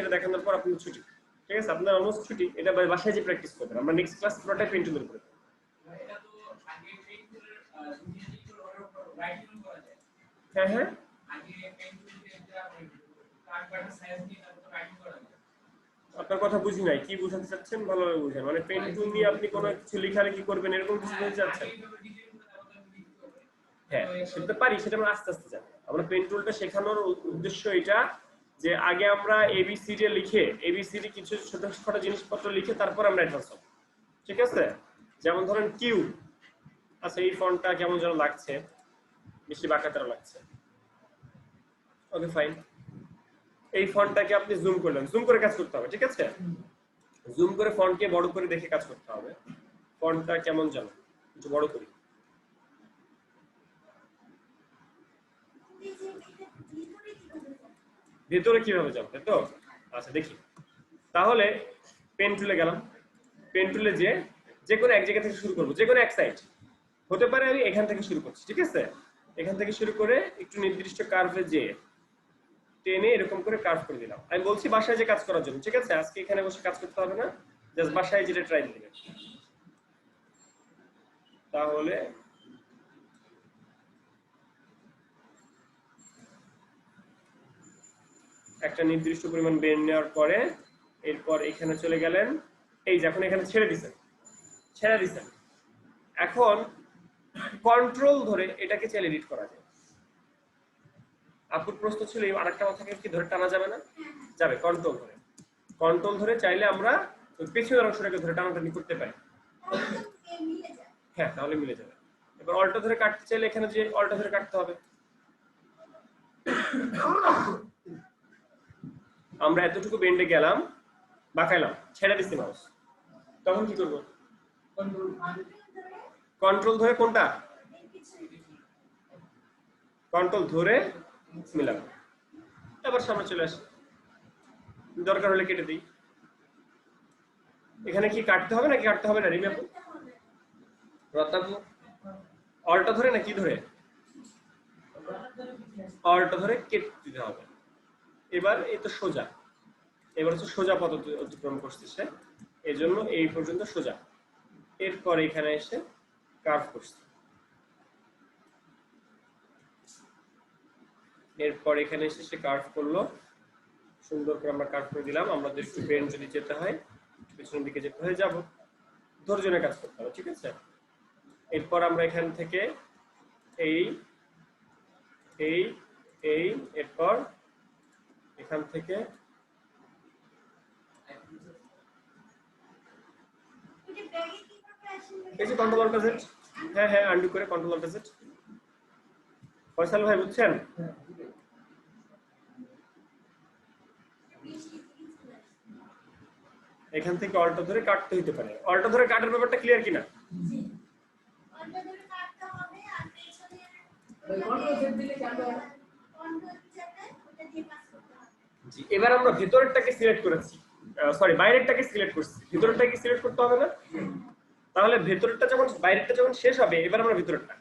এটা দেখানোর পর আপনি ছুটি। ঠিক আছে, আপনার অলমোস্ট ছুটি। এটা বাসায় যে প্র্যাকটিস করবেন। আমরা নেক্সট ক্লাস পুরোটা পেন্টুলের উপরে। হ্যাঁ হ্যাঁ, আপনার কথা বুঝি নাই, কি বোঝাতে চাচ্ছেন ভালোভাবে বুঝেন। মানে পেন টুল দিয়ে আপনি কোনো কিছু লেখালেখি করবেন এরকম কিছু বলতে চাচ্ছেন? হ্যাঁ, সেটা পারি, সেটা আমরা আস্তে আস্তে যাবো। আমরা পেন টুলটা শেখানোর উদ্দেশ্য এটা যে আগে আমরা এবিসিডি লিখে, এবিসিডি কিছু ছোটখাটো জিনিসপত্র লিখে তারপর আমরা অ্যাডভান্স হব। ঠিক আছে? যেমন ধরেন কিউ। আচ্ছা, এই ফন্টটা কেমন যেন লাগছে, বেশি বাঁকাতারা লাগছে। ওকে, ফাইন। এই ফন্টটাকে আপনি জুম করলেন, জুম করে কাজ করতে হবে। ঠিক আছে, জুম করে ফন্টকে বড় করে দেখে কাজ করতে হবে। ফন্টটা কেমন যেন একটু বড় করি। ভেতরে কিভাবে যাবে, তাই তো? আচ্ছা, দেখি তাহলে। পেন টুলে গেলাম, পেন টুলে যে কোনো এক জায়গা থেকে শুরু করবো, যে কোনো এক সাইড হতে পারে। আমি এখান থেকে শুরু করছি, ঠিক আছে? এখান থেকে শুরু করে একটু নির্দিষ্ট কার্ভে টেনে এরকম করে কার্ভ করে দিলাম। আমি বলছি বাসায় যে কাজ করার জন্য, ঠিক আছে? আজকে এখানে বসে কাজ করতে হবে না, জাস্ট বাসায় যেটা ট্রাই দিবেন। তাহলে একটা নির্দিষ্ট পরিমাণ বের নেওয়ার পরে এরপর এখানে চলে গেলেন, এই যে এখন এখানে ছেড়ে দিছেন। এখন কন্ট্রোল ধরে এটাকে চাইলে এডিট করা যায়। আপুর প্রশ্ন ছিল এই আরেকটা মাথাকে কি ধরে টানা যাবে না? যাবে, কন্ট্রোল ধরে চাইলে আমরা ওই পেছনের অংশটাকে ধরে টানাটানি করতে পারি। হ্যাঁ, তাহলে মিলে যাবে। এবার অল্টা ধরে কাটতে চাইলে এখানে যে অল্টা ধরে কাটতে হবে। আমরা এতটুকু বেন্ডে গেলাম, বাঁকাইলাম, ছেড়ে দিচ্ছি মাউস, তখন কি করব? কন্ট্রোল ধরে কোনটা? কন্ট্রোল ধরে মিলাবো। এবার সামনে চলে আসি, দরকার হলে কেটে দিই। এখানে কি কাটতে হবে নাকি কাটতে হবে না রিমি আপু? রত্নাপু অল্টা ধরে না কি ধরে? অল্টা ধরে কেটে দিতে হবে। এবার এই তো সোজা, এবার হচ্ছে সোজা পথ অতিক্রম করছে সে, এই জন্য এই পর্যন্ত সোজা। এরপর এখানে এসে কার্ভ করছে, এরপর এখানে এসে সে কার্ভ করলো, সুন্দর করে আমরা কার্ভ করে দিলাম। আমাদের একটু বেন্ড যদি যেতে হয়, পিছনের দিকে যেতে হয়ে যাব, ধৈর্য নিয়ে কাজ করতে হবে, ঠিক আছে? এরপর আমরা এখান থেকে এই এই এই এরপর এখান থেকে এই যে কন্ট্রোল অল্টার জেড, হ্যাঁ হ্যাঁ আন্ডু করে কন্ট্রোল অল্টার জেড। ফয়সাল ভাই বুঝছেন? এখান থেকে অল্টা ধরে কাটতে হইতে পারে। অল্টা ধরে কাটার ব্যাপারটা ক্লিয়ার কিনা? জি, এবার আমরা ভেতরেরটাকে সিলেক্ট করেছি, সরি বাইরেরটাকে সিলেক্ট করছি, ভেতরেরটাকে সিলেক্ট করতে হবে না? তাহলে ভেতরেরটা যখন বাইরেরটা যখন শেষ হবে, এবার আমরা ভেতরেরটা,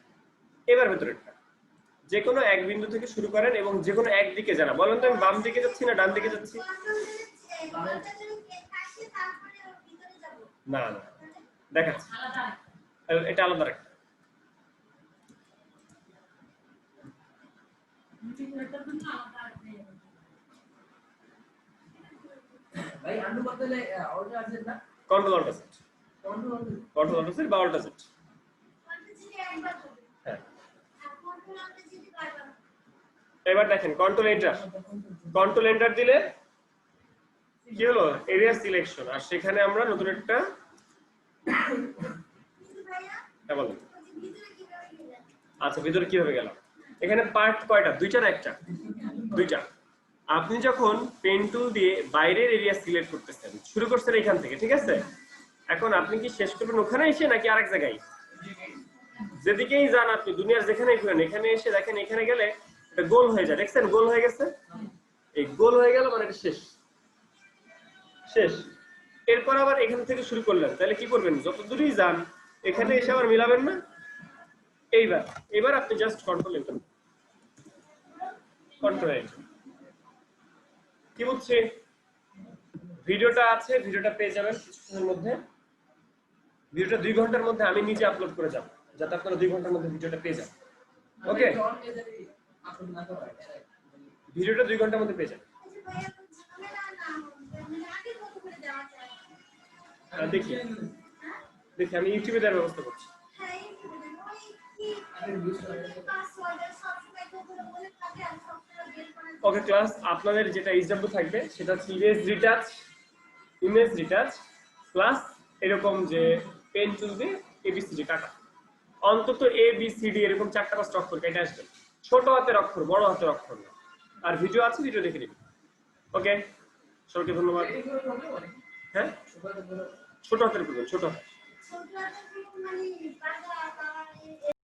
এবার ভেতরেরটা যে কোনো এক বিন্দু থেকে শুরু করেন এবং যে কোনো একদিকে যান। বলেন তো আমি বাম দিকে যাচ্ছি না ডান দিকে যাচ্ছি? না না, দেখাচ্ছি, এটা আলাদা একটা। ভাই আন্ডু বদলে অল্টার আছে না? Control alt Z, control alt Z বা অল্টার জেড। হ্যাঁ, এবার দেখেন কন্ট্রোল এন্টার, কন্ট্রোল এন্টার দিলে কি হলো? Area selection. আর সেখানে আমরা নতুন একটা, হ্যাঁ বলেন। আচ্ছা, ভিতরে কিভাবে গেলাম? এখানে পার্ট কয়টা? দুইটা না একটা? দুইটা। আপনি যখন পেন টুল দিয়ে বাইরের এরিয়া সিলেক্ট করতেছেন, শুরু করছেন এখান থেকে, ঠিক আছে? এখন আপনি কি শেষ করবেন ওখানে এসে নাকি আরেক জায়গায়? যেদিকেই যান আপনি, দুনিয়ার যেখানেই ঘুরেন, এখানে এসে দেখেন এখানে গেলে এটা গোল হয়ে যায়, দেখছেন গোল হয়ে গেছে? এই গোল হয়ে গেল মানে এটা শেষ, শেষ। এরপর আবার এখান থেকে শুরু করলেন, তাহলে কি করবেন? যত দূরেই যান এখানে এসে আবার মিলাবেন না? এইবার এবার আপনি just control enter, control enter. কি বুঝছি? ভিডিওটা আছে, ভিডিওটা পেয়ে যাবেন কিছুক্ষণের মধ্যে। ভিডিওটা 2 ঘন্টার মধ্যে আমি নিজে আপলোড করে যাব, যাতে আপনারা 2 ঘন্টার মধ্যে ভিডিওটা পেয়ে যান। ওকে, ভিডিওটা 2 ঘন্টার মধ্যে পেয়ে যাবেন। দেখি দেখি আমি ইউটিউবে দেওয়ার ব্যবস্থা করছি। ওকে ক্লাস, আপনাদের যেটা এইচডব্লিউ থাকবে সেটা হচ্ছে ইমেজ রিটাচ প্লাস এরকম যে পেন টুল দিয়ে এবিসিডি কাটা, অন্তত এ বি সি ডি এরকম 4-5টা অক্ষর কেটে আসবে, ছোট হাতের অক্ষর, বড় হাতের অক্ষর না। আর ভিডিও আছে, ভিডিও দেখে নিন। ওকে, সবাইকে ধন্যবাদ। হ্যাঁ, ছোট হাতের করবেন, ছোট হাত।